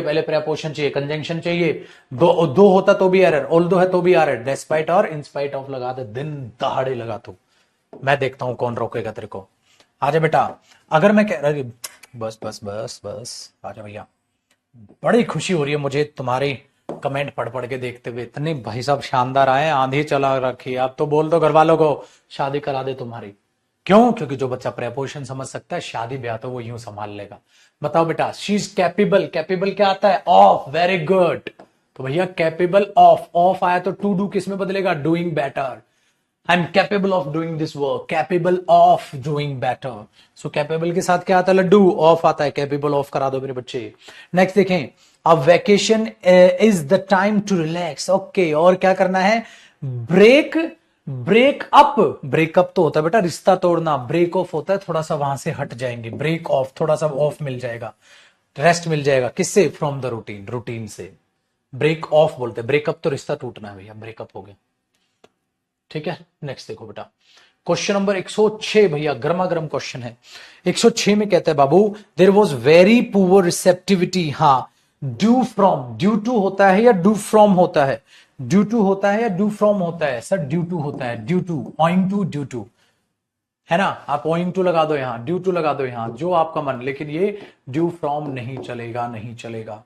पहले प्रेपोजिशन चाहिए, कंजंक्शन चाहिए। दो होता तो भी एरर, ऑल्दो है तो भी एरर। डेस्पाइट और इंस्पाइट ऑफ लगा दे, दिन दहाड़े लगा तू, मैं देखता हूं कौन रोकेगा तेरे को। आजा बेटा, अगर मैं कह रहा, बस बस बस बस, आजा भैया। बड़ी खुशी हो रही है मुझे तुम्हारी कमेंट पढ़ पढ़ के देखते हुए, इतने भाई साहब शानदार आए, आंधी चला रखी है। अब तो बोल दो घर वालों को शादी करा दे तुम्हारी। क्यों? क्योंकि जो बच्चा प्रेपोजिशन समझ सकता है, शादी ब्याह तो वो यूं संभाल लेगा। बताओ बेटा, शी इज कैपेबल, कैपेबल क्या आता है? Of, very good. तो भैया कैपेबल ऑफ, ऑफ आया तो टू डू किस में बदलेगा? Doing better. I am capable of doing this work, capable of doing better. So capable के साथ क्या आता है लड्डू? ऑफ आता है। कैपेबल ऑफ करा दो मेरे बच्चे। नेक्स्ट देखें, अब vacation is the time to relax, okay. और क्या करना है? Break, break up. ब्रेकअप तो होता है बेटा रिश्ता तोड़ना, ब्रेक ऑफ होता है थोड़ा सा वहां से हट जाएंगे। ब्रेक ऑफ, थोड़ा सा ऑफ मिल जाएगा, रेस्ट मिल जाएगा। किससे? फ्रॉम द रूटीन, रूटीन से ब्रेक ऑफ बोलते हैं। ब्रेकअप तो रिश्ता टूटना है भैया, ब्रेकअप हो गया, ठीक है। नेक्स्ट देखो बेटा, क्वेश्चन नंबर 106 भैया, गर्मा गर्म क्वेश्चन है। 106 में कहता है बाबू, there was very poor receptivity, हाँ, ड्यू फ्रॉम, ड्यू टू होता है या ड्यू फ्रॉम होता है? ड्यू टू होता है या ड्यू फ्रॉम होता है? सर ड्यू टू होता है, due to, owing to, due to, है ना। आप ओइंग टू लगा दो यहां, ड्यू टू लगा दो यहां, जो आपका मन, लेकिन ये ड्यू फ्रॉम नहीं चलेगा, नहीं चलेगा।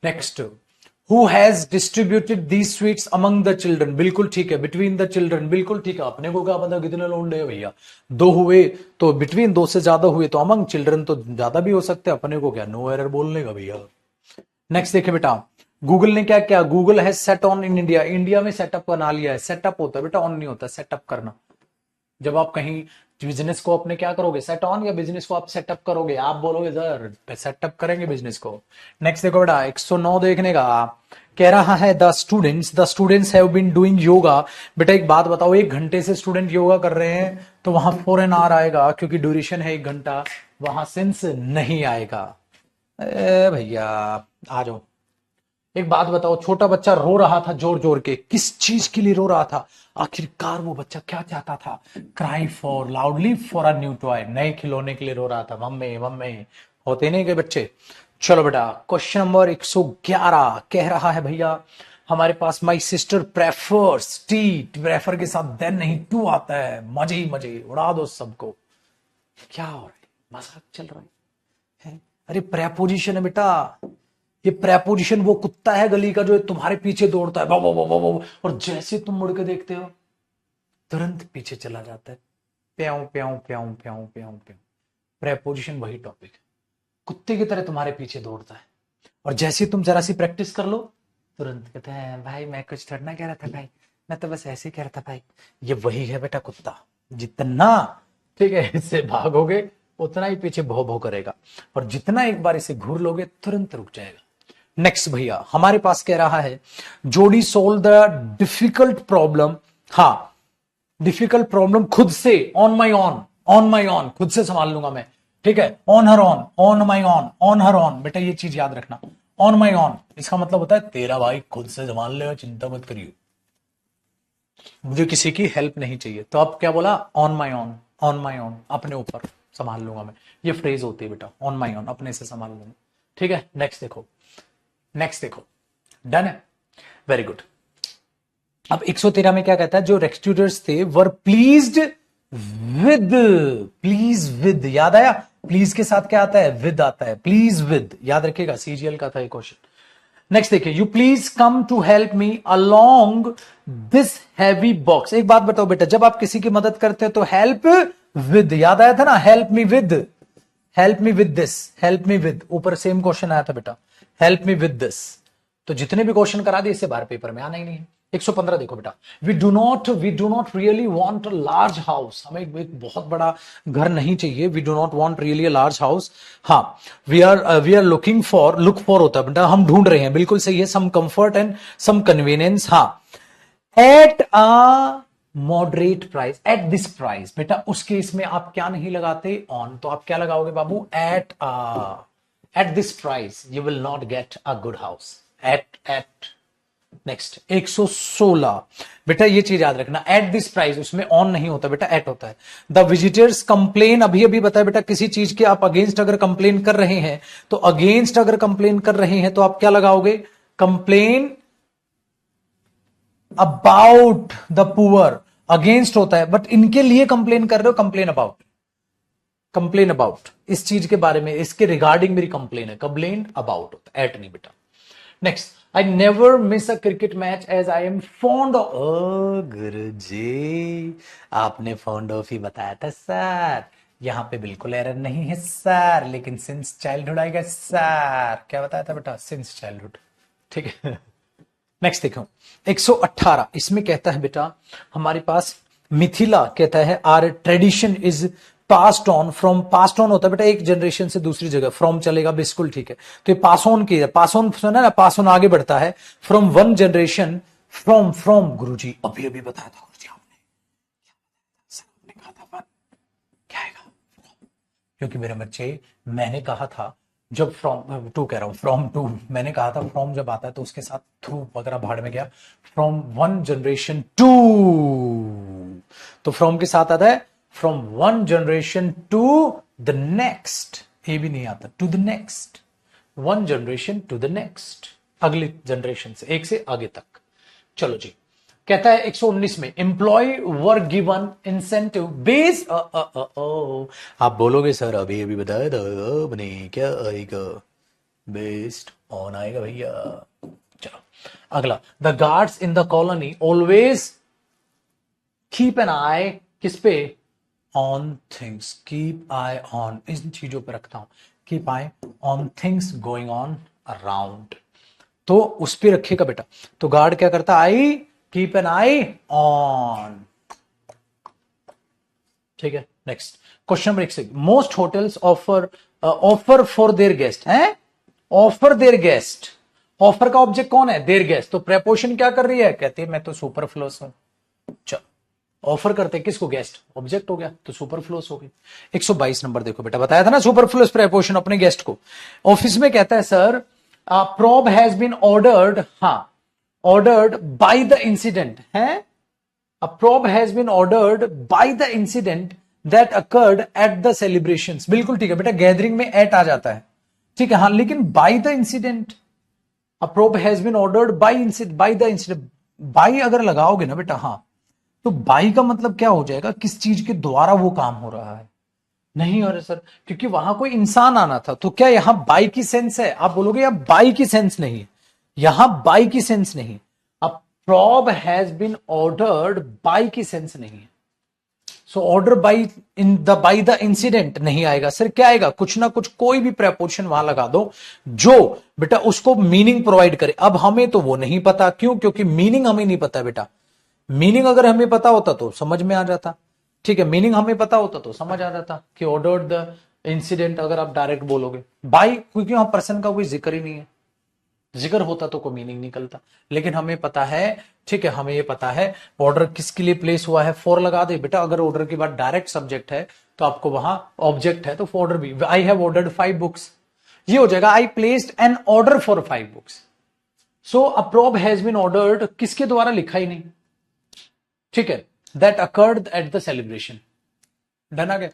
Next, who has distributed these sweets among the children, बिल्कुल ठीक है। बिटवीन द चिल्ड्रन, बिल्कुल ठीक है। अपने को क्या पता कितने लोग हैं भैया, दो हुए तो बिटवीन, दो से ज्यादा हुए तो अमंग, चिल्ड्रन तो ज्यादा भी हो सकते हैं, अपने को क्या, नो एरर बोलने का भैया। नेक्स्ट देखे बेटा, गूगल ने क्या किया? Google has set on in India, India में सेटअप बना लिया है। सेटअप होता है बेटा, ऑन नहीं होता, सेटअप करना। जब आप कहीं बिजनेस को अपने क्या करोगे? सेट ऑन, या बिजनेस को आप सेटअप करोगे? आप बोलोगे सर सेटअप करेंगे बिजनेस को। नेक्स्ट देखो बेटा, 109 देखने का, कह रहा है the students have been doing yoga. बेटा एक बात बताओ, 1 घंटे से स्टूडेंट योगा कर रहे हैं तो वहां फॉरन आर आएगा, क्योंकि ड्यूरेशन है 1 घंटा, वहां सिंस नहीं आएगा। भैया आ जाओ, एक बात बताओ, छोटा बच्चा रो रहा था जोर जोर के, किस चीज के लिए रो रहा था? आखिरकार वो बच्चा क्या चाहता था? Cry for loudly for a new toy, नए खिलौने के लिए रो रहा था। मम्मी मम्मी, होते नहीं के बच्चे। चलो बेटा, क्वेश्चन नंबर 111 कह रहा है भैया हमारे पास, my sister prefers tea, prefer के साथ देन नहीं टू आता है। मजे ही मजे, उड़ा दो सबको। क्या हो रहा है? मजाक चल रहा है? अरे प्रेपोजिशन है बेटा, ये प्रेपोजिशन वो कुत्ता है गली का जो तुम्हारे पीछे दौड़ता है, और जैसे तुम मुड़ के देखते हो तुरंत पीछे चला जाता है। प्याऊ प्याऊ प्याऊ प्याऊ प्याऊ प्याऊ, प्रेपोजिशन वही टॉपिक है, कुत्ते की तरह तुम्हारे पीछे दौड़ता है, और जैसे तुम जरा सी प्रैक्टिस कर लो तुरंत कहते हैं भाई मैं कुछ थोड़ा ना कह रहा था भाई, मैं तो बस ऐसे ही कह रहा था भाई। ये वही है बेटा कुत्ता, जितना ठीक है इससे भागोगे उतना ही पीछे भौ भौ करेगा, और जितना एक बार इसे घूर लोगे तुरंत रुक जाएगा। नेक्स्ट भैया हमारे पास कह रहा है, जोड़ी सोल्व द डिफिकल्ट प्रॉब्लम, हाँ डिफिकल्ट प्रॉब्लम खुद से, ऑन माई ऑन, खुद से संभाल लूंगा मैं, ठीक है। On her on my on her on, बेटा ये चीज याद रखना, ऑन माई ऑन इसका मतलब होता है तेरा भाई खुद से संभाल लेगा, चिंता मत करिए, मुझे किसी की हेल्प नहीं चाहिए। तो अब क्या बोला? ऑन माई ऑन, अपने ऊपर संभाल लूंगा मैं, ये फ्रेज होती है बेटा, ऑन माई ऑन, अपने से संभाल लूंगा, ठीक है। नेक्स्ट देखो, डन है, वेरी गुड। अब 113 में क्या कहता है, जो रेस्क्यूटर्स थे वर प्लीज्ड विद, याद आया? प्लीज के साथ क्या आता है? विद आता है, प्लीज विद, याद रखिएगा, सीजीएल का था ये क्वेश्चन। नेक्स्ट देखिए, you please come to help me along this heavy box. एक बात बताओ बेटा, जब आप किसी की मदद करते हो तो हेल्प विद, याद आया था ना, help me with, help me with this, help me with, ऊपर सेम क्वेश्चन आया था बेटा, हेल्प मी विद दिस। तो जितने भी क्वेश्चन करा दिए इससे बाहर पेपर में आना ही नहीं है। 115 देखो बेटा, we do not really want a large house, हमें एक बहुत बड़ा घर नहीं चाहिए, we do not want really a large house. हाँ, वी आर लुक फॉर होता है बेटा, हम ढूंढ रहे हैं, बिल्कुल सही है, some comfort and some convenience. हाँ, at a moderate price, eight this price, बेटा उस केस में आप क्या नहीं लगाते, ऑन, तो आप क्या लगाओगे बाबू, at this price you will not get a good house, at. Next 116, बेटा ये चीज याद रखना, एट दिस प्राइस, उसमें ऑन नहीं होता बेटा, एट होता है। द विजिटर्स कंप्लेन, अभी अभी बताया बेटा, किसी चीज के आप अगेंस्ट अगर कंप्लेन कर रहे हैं, तो अगेंस्ट अगर कंप्लेन कर रहे हैं तो आप क्या लगाओगे, complain about the poor, against होता है, बट इनके लिए कंप्लेन कर रहे हो, कंप्लेन अबाउट, कंप्लेन अबाउट, इस चीज के बारे में, इसके रिगार्डिंग मेरी कंप्लेन है, कंप्लेन अबाउट होता है, एट नहीं बेटा। Next, I never miss a cricket match as I am fond of, गुरुजी आपने फॉन्ड ऑफ ही बताया था सर, यहां पे बिल्कुल एरर नहीं है सर, लेकिन सिंस चाइल्डहुड आएगा सर, क्या बताया था बेटा, सिंस चाइल्डहुड, ठीक है। नेक्स्ट देखो 118, इसमें कहता है बेटा हमारे पास मिथिला कहता है our tradition is passed on, from, passed on होता है बेटा एक जनरेशन से दूसरी जगह, फ्रॉम चलेगा, बिल्कुल ठीक है, तो ये पास ऑन की है, पास ऑन सुना ना, पास ऑन आगे बढ़ता है, फ्रॉम वन जनरेशन, फ्रॉम गुरुजी अभी अभी बताया था गुरुजी आपने, सर आपने कहा था वन, क्या आएगा, क्योंकि मेरे बच्चे मैंने कहा था जब फ्रॉम टू कह रहा हूं, फ्रॉम टू, मैंने कहा था फ्रॉम जब आता है तो उसके साथ थ्रू वगैरह भाड़ में गया, फ्रॉम वन जनरेशन टू, तो फ्रॉम के साथ आता है from one generation to the next, ये भी नहीं आता, to the next, one generation to the next, अगली जनरेशन से, एक से आगे तक। चलो जी, कहता है 119 में, employ were given incentive base, आप बोलोगे सर अभी अभी बताया था आपने, क्या आएगा, बेस्ड ऑन आएगा भैया। चलो अगला, the guards in the colony always keep an eye, किस पे, on things, keep eye on, इन चीजों पे रखता हूं, keep eye on things going on around, तो उस पे रखिएगा बेटा, तो गार्ड क्या करता, I keep an eye on, ठीक है। Next question number 1, most hotels offer for their guest है, ऑफर देयर गेस्ट, ऑफर का ऑब्जेक्ट कौन है, देयर गेस्ट, तो प्रेपोजिशन क्या कर रही है, कहती है मैं तो सुपरफ्लूस हूं, चलो ऑफर करते हैं किसको, गेस्ट, ऑब्जेक्ट हो गया तो सुपरफ्लूस हो गई। 122 नंबर देखो बेटा, बताया था ना सुपरफ्लूस प्रेपोजिशन अपने गेस्ट को, ऑफिस में कहता है sir probe has been ordered, हाँ ऑर्डर्ड बाय द इंसिडेंट है, a probe has been ordered by the incident that occurred at the celebrations, बिल्कुल ठीक है बेटा, गैदरिंग में एट आ जाता है, ठीक है, हाँ, लेकिन bye the incident, a probe has been ordered by the incident, by अगर लगाओगे ना बेटा, हाँ, तो बाई का मतलब क्या हो जाएगा, किस चीज के द्वारा वो काम हो रहा है, नहीं हो रहा सर, क्योंकि वहां कोई इंसान आना था, तो क्या यहां बाई की सेंस है, आप बोलोगे यहां बाई की सेंस नहीं है, यहां बाई की सेंस नहीं, अब probe has been ordered by की सेंस नहीं है, so order by by the incident नहीं आएगा सर, क्या आएगा, कुछ ना कुछ कोई भी प्रेपोजिशन वहां लगा दो जो बेटा उसको मीनिंग प्रोवाइड करे, अब हमें तो वो नहीं पता, क्यों, क्योंकि मीनिंग हमें नहीं पता बेटा, मीनिंग अगर हमें पता होता तो समझ में आ जाता, ठीक है, मीनिंग हमें पता होता तो समझ आ जाता कि ऑर्डर्ड द इंसिडेंट, अगर आप डायरेक्ट बोलोगे बाई, क्योंकि वहां पर्सन का कोई जिक्र ही नहीं है, जिक्र होता तो कोई मीनिंग निकलता, लेकिन हमें पता है, ठीक है, हमें ये पता है ऑर्डर किसके लिए प्लेस हुआ है, फॉर लगा दे बेटा, अगर ऑर्डर के बाद डायरेक्ट सब्जेक्ट है तो आपको वहां ऑब्जेक्ट है तो ऑर्डर भी, आई हैव ऑर्डर्ड 5 बुक्स, ये हो जाएगा I placed an order for 5 books, so a prob has been ordered किसके द्वारा, लिखा ही नहीं, ठीक है, that occurred at the celebration, done आ गया,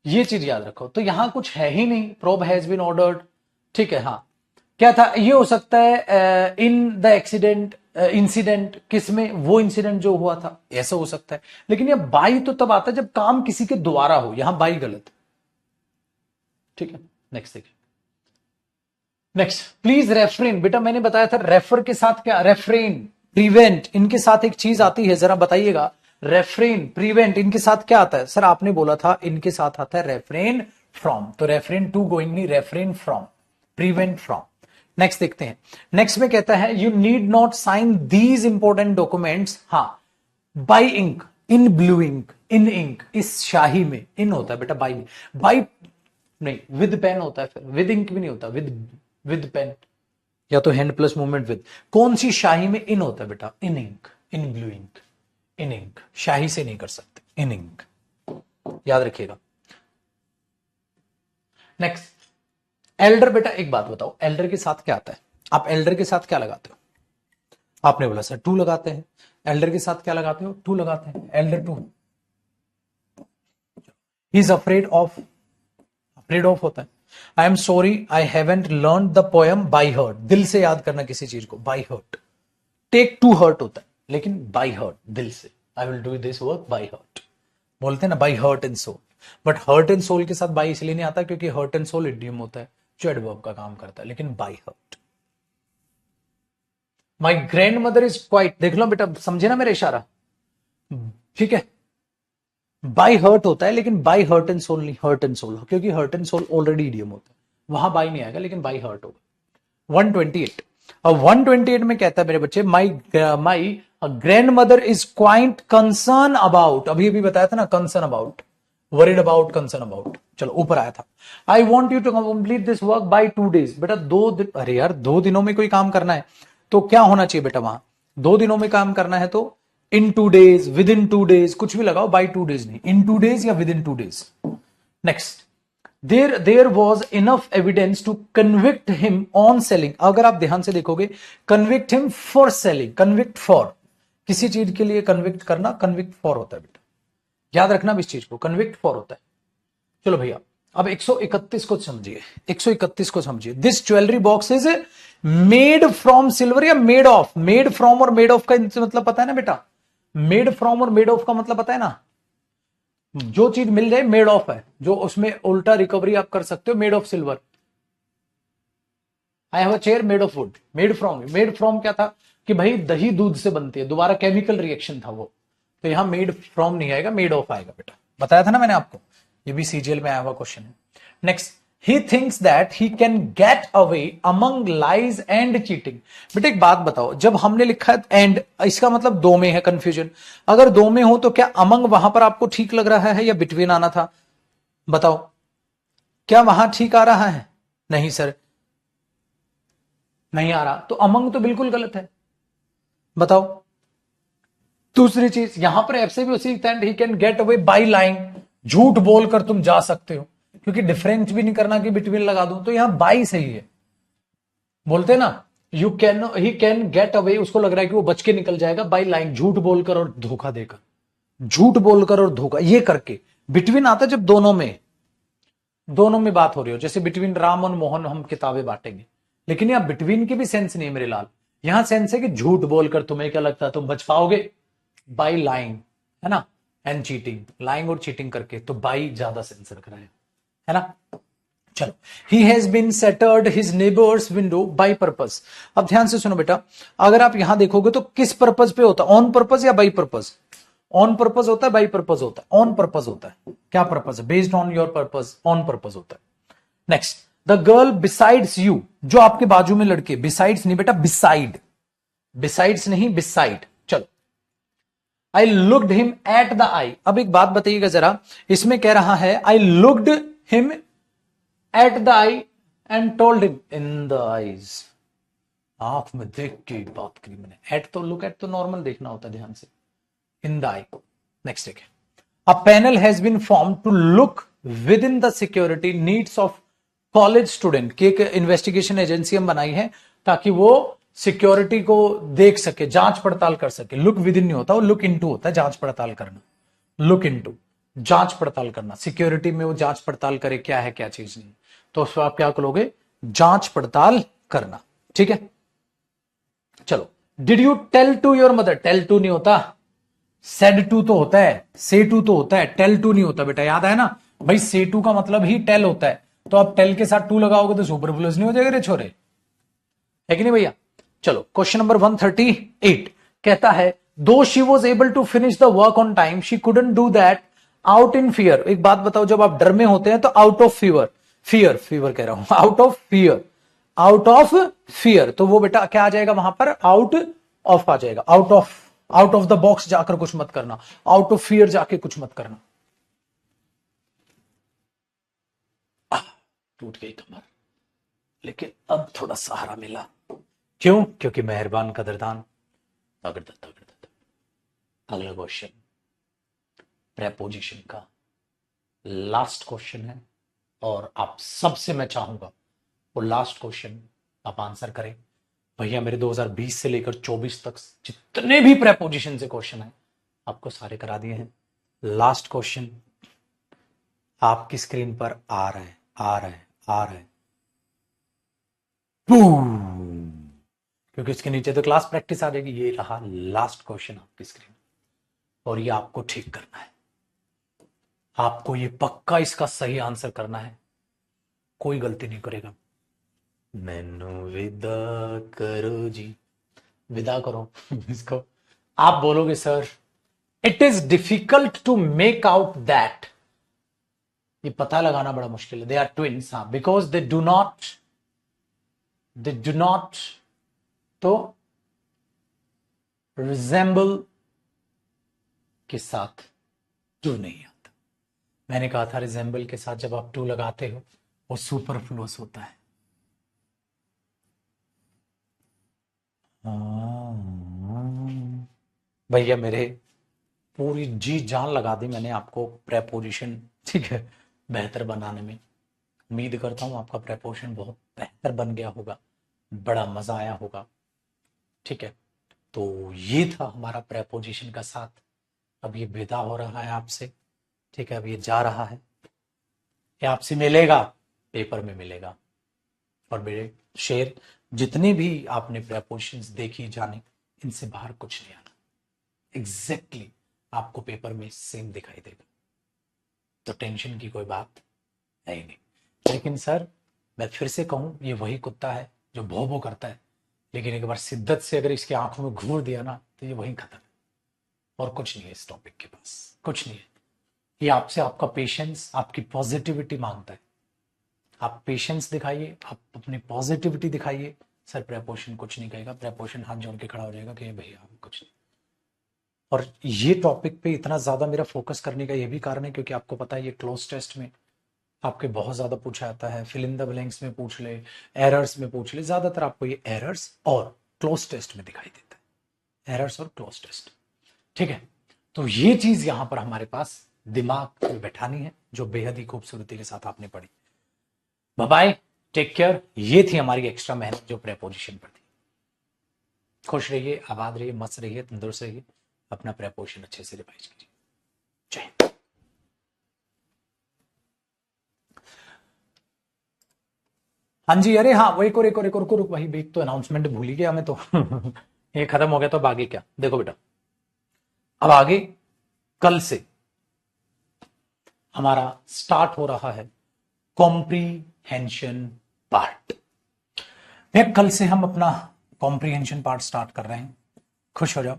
ये चीज याद रखो, तो यहां कुछ है ही नहीं, प्रोब हैज बीन ऑर्डर्ड, ठीक है, हाँ, क्या था, ये हो सकता है इन द एक्सीडेंट, इंसिडेंट किसमें, वो इंसिडेंट जो हुआ था, ऐसा हो सकता है, लेकिन ये बाई तो तब आता है जब काम किसी के द्वारा हो, यहां बाई गलत, ठीक है। नेक्स्ट देखिए, नेक्स्ट, प्लीज रेफ्रेन। बेटा मैंने बताया था रेफर के साथ क्या, रेफ्रेन, प्रिवेंट, इनके साथ एक चीज आती है, जरा बताइएगा। रेफ्रेन, प्रिवेंट, इनके साथ क्या आता है? सर आपने बोला था इनके साथ आता है रेफ्रेन फ्रॉम, तो रेफ्रेन टू गोइंग नहीं, refrain from, prevent from. Next देखते हैं। नेक्स्ट में कहता है you need not sign these important documents, हाँ, by ink, in blue ink, in ink, इस शाही में, इन होता है बेटा बाई में, बाई नहीं, विद पेन होता है, फिर विद इंक भी नहीं होता, विद पेन, या तो हैंड प्लस मूवमेंट विद। कौन सी शाही में इन होता है बेटा? In ink, in blue ink, in ink, शाही से नहीं कर सकते, इन इंक, याद रखिएगा। Next, elder. बेटा एक बात बताओ, एल्डर के साथ क्या आता है? आप एल्डर के साथ क्या लगाते हो? आपने बोला सर टू लगाते हैं। एल्डर के साथ क्या लगाते हो? टू लगाते हैं, elder to. He is afraid of, afraid of होता है। I am sorry I haven't learn the poem by heart, दिल से याद करना किसी चीज को, by heart. Take to heart होता है, लेकिन बाई हर्ट, दिल से। I will do this work by heart, बोलते हैं ना, by heart and soul. But heart and soul के साथ बाई इसलिए नहीं आता क्योंकि हर्ट एंड सोल इडियम होता है जो एडवर्ब का काम करता है, लेकिन by heart. My grand mother is quite, देख लो बेटा, समझे ना मेरा इशारा, ठीक है। बाई हर्ट होता है, लेकिन बाई हर्ट एंड सोल नहीं, हर्ट एंड सोल, क्योंकि heart and soul already idiom होता है, वहां बाई नहीं आएगा, लेकिन बाई हर्ट होगा। 128, और 128 में कहता है मेरे बच्चे, my my grand mother is quite concern about, अभी अभी बताया था ना, concern about, worried about, concern about. चलो ऊपर आया था, I want you to complete this work by 2 days। बेटा 2 दिन, अरे यार 2 दिनों में कोई काम करना है तो क्या होना चाहिए बेटा? वहां 2 दिनों में काम करना है तो in 2 days, within 2 days, कुछ भी लगाओ, बाई 2 days नहीं, इन 2 days या within 2 days। Next, there was enough evidence to convict him on selling. अगर आप ध्यान से देखोगे, convict him for selling, convict for, किसी चीज के लिए कन्विक्ट करना, कन्विक्ट फॉर होता है बेटा, याद रखना इस चीज को, कन्विक्ट फॉर होता है। चलो भैया अब 131 को समझिए, 131 को समझिए। This jewellery box is made from silver या मेड ऑफ? मेड फ्रॉम और मेड ऑफ का मतलब पता है ना बेटा? मेड फ्रॉम और मेड ऑफ का मतलब पता है ना? जो चीज मिल जाए मेड ऑफ है, जो उसमें उल्टा रिकवरी आप कर सकते हो, made of silver. I have a chair made of would, made from, made from क्या था कि भाई दही दूध से बनती है, दोबारा केमिकल रिएक्शन था वो, तो यहां मेड फ्रॉम नहीं आएगा, मेड ऑफ आएगा बेटा, बताया था ना मैंने आपको, ये भी सीजीएल में आया हुआ क्वेश्चन है। Next, he thinks that he can get away among lies and cheating. बेटा एक बात बताओ, जब हमने लिखा है एंड, इसका मतलब दो में है कंफ्यूजन, अगर दो में हो तो क्या अमंग वहां पर आपको ठीक लग रहा है या बिटवीन आना था? बताओ, क्या वहां ठीक आ रहा है? नहीं सर नहीं आ रहा, तो अमंग तो बिल्कुल गलत है, बताओ। दूसरी चीज यहां पर ऐसे भी उसी he can get away by lying, झूठ बोलकर तुम जा सकते हो, क्योंकि डिफरेंस भी नहीं करना कि बिटवीन लगा दूं, तो यहां बाई सही है। बोलते ना you can, he can get away, उसको लग रहा है कि वो बच के निकल जाएगा, बाई लाइंग, झूठ बोलकर और धोखा देकर, झूठ बोलकर और धोखा ये करके। बिटवीन आता जब दोनों में बात हो रही हो, जैसे बिटवीन राम और मोहन हम किताबें बांटेंगे, लेकिन यहां बिटवीन की भी सेंस नहीं है मेरे लाल, यहां सेंस है कि झूठ बोलकर तुम्हें क्या लगता है तुम बच पाओगे, बाई लाइंग, है ना, एंड चीटिंग, लाइंग और चीटिंग करके, तो बाई ज्यादा सेंस रख रहा है ना। चलो, he has been shattered his neighbours window by purpose. अब ध्यान से सुनो बेटा, अगर आप यहां देखोगे तो किस पर्पज पे होता है, ऑन पर्पज या बाई पर्पज? ऑन पर्पज होता है, बाई पर्पज होता है? ऑन पर्पज होता है। क्या पर्पज है? Based on your purpose, on purpose होता है। Next, the girl besides you, जो आपके बाजू में लड़के, बिसाइड्स नहीं बेटा, बिसाइड, बिसाइड्स नहीं, बिसाइड। चलो, I looked him at the eye. अब एक बात बताइएगा जरा, इसमें कह रहा है I looked him at the eye and told him in the eyes, आंख में देख के बात करी मैंने। एट तो, लुक एट तो नॉर्मल देखना होता है ध्यान से, इन द आई। नेक्स्ट है, a panel has been form to look within the security needs of college student, की एक इन्वेस्टिगेशन एजेंसी हम बनाई है ताकि वो सिक्योरिटी को देख सके, जांच पड़ताल कर सके। लुक विद इन नहीं होता, वो लुक इनटू होता है, जांच पड़ताल करना, लुक इनटू, जांच पड़ताल करना, सिक्योरिटी में वो जांच पड़ताल करे क्या है क्या चीज नहीं, तो उसको आप क्या करोगे, जांच पड़ताल करना, ठीक है। चलो, did you tell to your mother, tell to नहीं होता, सेड टू तो होता है, से टू तो होता है, टेल टू नहीं होता बेटा, याद है ना भाई, से टू का मतलब ही टेल होता है, तो आप टेल के साथ टू लगाओगे तो सुपरफ्लुअस नहीं हो जाएगा रे छोरे, है कि नहीं भैया। चलो क्वेश्चन नंबर 138 कहता है though she was able to finish the work on time she couldn't do that out in fear. एक बात बताओ, जब आप डर में होते हैं तो आउट ऑफ फीवर कह रहा हूं, आउट ऑफ फियर तो वो बेटा क्या आ जाएगा वहां पर, आउट ऑफ आ जाएगा, आउट ऑफ द बॉक्स जाकर कुछ मत करना, आउट ऑफ फियर जाके कुछ मत करना। टूट गई कमर, लेकिन अब थोड़ा सहारा मिला। क्यों? क्योंकि मेहरबान कदरदान। अगला क्वेश्चन प्रेपोजिशन का लास्ट क्वेश्चन है, और आप सबसे मैं चाहूंगा वो लास्ट क्वेश्चन आप आंसर करें। भैया मेरे 2020 से लेकर 24 तक जितने भी प्रेपोजिशन से क्वेश्चन है आपको सारे करा दिए हैं। लास्ट क्वेश्चन आपकी स्क्रीन पर आ रहा है। बूम! क्योंकि इसके नीचे तो क्लास प्रैक्टिस आ जाएगी। ये रहा लास्ट क्वेश्चन आपकी स्क्रीन, और ये आपको ठीक करना है। आपको ये पक्का इसका सही आंसर करना है, कोई गलती नहीं करेगा। मैनू विदा करो जी, विदा करो इसको। आप बोलोगे sir it is difficult to make out that, ये पता लगाना बड़ा मुश्किल है। दे आर ट्विंस, हाँ, बिकॉज दे डू नॉट तो रिजेंबल के साथ टू नहीं आता। मैंने कहा था रिजेंबल के साथ जब आप टू लगाते हो वो सुपरफ्लुअस होता है। भैया मेरे पूरी जी जान लगा दी मैंने आपको प्रेपोजिशन, ठीक है, बेहतर बनाने में। उम्मीद करता हूं आपका प्रेपोजिशन बहुत बेहतर बन गया होगा, बड़ा मजा आया होगा। ठीक है, तो ये था हमारा प्रेपोजिशन का साथ। अब ये विदा हो रहा है आपसे, ठीक है, अब ये जा रहा है, ये आपसे मिलेगा, पेपर में मिलेगा। और मेरे शेर जितने भी आपने प्रेपोजिशंस देखी जाने, इनसे बाहर कुछ नहीं आना, एग्जैक्टली आपको पेपर में सेम दिखाई देगा, तो टेंशन की कोई बात है ही नहीं। लेकिन सर मैं फिर से कहूं, ये वही कुत्ता है जो भौ भौ करता है, लेकिन एक बार शिद्दत से अगर इसके आंखों में घूर दिया ना तो ये वहीं खत्म है, और कुछ नहीं है इस टॉपिक के पास, कुछ नहीं है। ये आपसे आपका पेशेंस, आपकी पॉजिटिविटी मांगता है। आप पेशेंस दिखाइए, आप अपनी पॉजिटिविटी दिखाइए। सर प्रेपोजिशन कुछ नहीं कहेगा, प्रेपोजिशन हाथ जोड़ के खड़ा हो जाएगा कि भैया कुछ नहीं। और ये टॉपिक पे इतना ज्यादा मेरा फोकस करने का ये भी कारण है क्योंकि आपको पता है ये क्लोज टेस्ट में आपके बहुत ज्यादा पूछा जाता है। फिल इन द ब्लैंक्स में पूछ ले, एरर्स में पूछ ले, ज्यादातर आपको ये एरर्स और क्लोज टेस्ट में दिखाई देता है, एरर्स और क्लोज टेस्ट। ठीक है, तो ये चीज यहां पर हमारे पास दिमाग में बैठानी है, जो बेहद ही खूबसूरती के साथ आपने पढ़ी। Bye, take care. ये थी हमारी एक्स्ट्रा मेहनत जो प्रेपोजिशन पर थी। खुश रहिए, आबाद रहिए, मस्त रहिए, तंदुरुस्त रहिए, अपना प्रेपोजिशन अच्छे से रिवाइज कीजिए। जय हिंद। हाँ जी, अरे हाँ, वो एक और रुक भाई, एक तो अनाउंसमेंट भूल ही गया मैं तो ये खत्म हो गया तो अब आगे क्या, देखो बेटा, अब आगे कल से हमारा स्टार्ट हो रहा है कॉम्प्रीहेंशन पार्ट। भैया कल से हम अपना कॉम्प्रीहेंशन पार्ट स्टार्ट कर रहे हैं, खुश हो जाओ।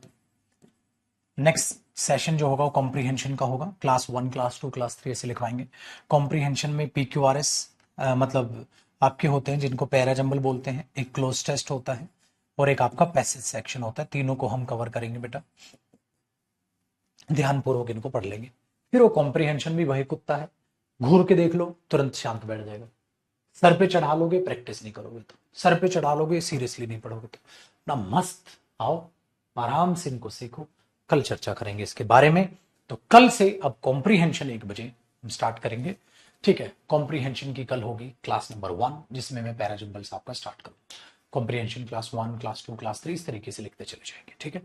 नेक्स्ट सेशन जो होगा वो कॉम्प्रीहेंशन का होगा, क्लास 1, क्लास 2, क्लास 3 ऐसे लिखवाएंगे। कॉम्प्रीहेंशन में PQRS मतलब आपके होते हैं जिनको पैराजंबल बोलते हैं, एक क्लोज टेस्ट होता है और एक आपका पैसेज सेक्शन होता है। तीनों को हम कवर करेंगे बेटा, ध्यानपूर्वक इनको पढ़ लेंगे। फिर वो कॉम्प्रीहेंशन भी वही कुत्ता है, घूर के देख लो तुरंत शांत बैठ जाएगा। सर पे चढ़ा लोगे प्रैक्टिस नहीं करोगे तो, सर पे चढ़ा लोगे सीरियसली नहीं पढ़ोगे तो, ना मस्त आओ आराम से इनको सीखो। कल चर्चा करेंगे इसके बारे में। तो कल से अब कॉम्प्रीहेंशन 1 बजे हम स्टार्ट करेंगे, ठीक है। कॉम्प्रीहेंशन की कल होगी क्लास नंबर 1, जिसमें मैं पैराजंबल्स आपका स्टार्ट करूँ। कॉम्प्रीहेंशन क्लास 1, क्लास 2, क्लास 3 इस तरीके से लिखते चले जाएंगे, ठीक है।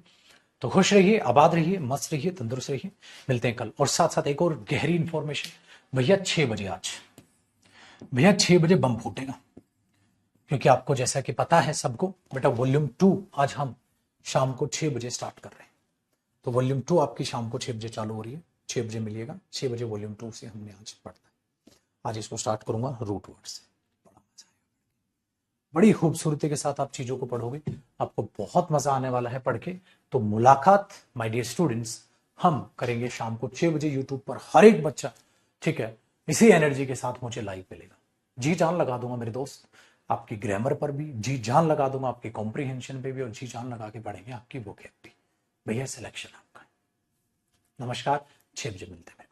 तो खुश रहिए, आबाद रहिए, मस्त रहिए, तंदुरुस्त रहिए। मिलते हैं कल। और साथ साथ एक और गहरी इंफॉर्मेशन, भैया 6 बजे आज, भैया 6 बजे बम फूटेगा, क्योंकि आपको जैसा कि पता है सबको बेटा, वॉल्यूम 2 आज हम शाम को 6 बजे स्टार्ट कर रहे हैं। तो वॉल्यूम 2 आपकी शाम को 6 बजे चालू हो रही है, 6 बजे मिलिएगा। 6 बजे वॉल्यूम 2 से हमने आज पढ़ना है। आज इसको स्टार्ट करूंगा रूट वर्ड से। बड़ी खूबसूरती के साथ आप चीजों को पढ़ोगे, आपको बहुत मजा आने वाला है पढ़ के। तो मुलाकात माय डियर स्टूडेंट्स हम करेंगे शाम को 6 बजे यूट्यूब पर। हर एक बच्चा, ठीक है, इसी एनर्जी के साथ मुझे लाइव मिलेगा। जी जान लगा दूंगा मेरे दोस्त, आपकी ग्रामर पर भी जी जान लगा दूंगा, आपकी कॉम्प्रिहेंशन पे भी, और जी जान लगा के पढ़ेंगे आपकी वो भी। भैया सिलेक्शन आपका। नमस्कार, 6 बजे मिलते हैं।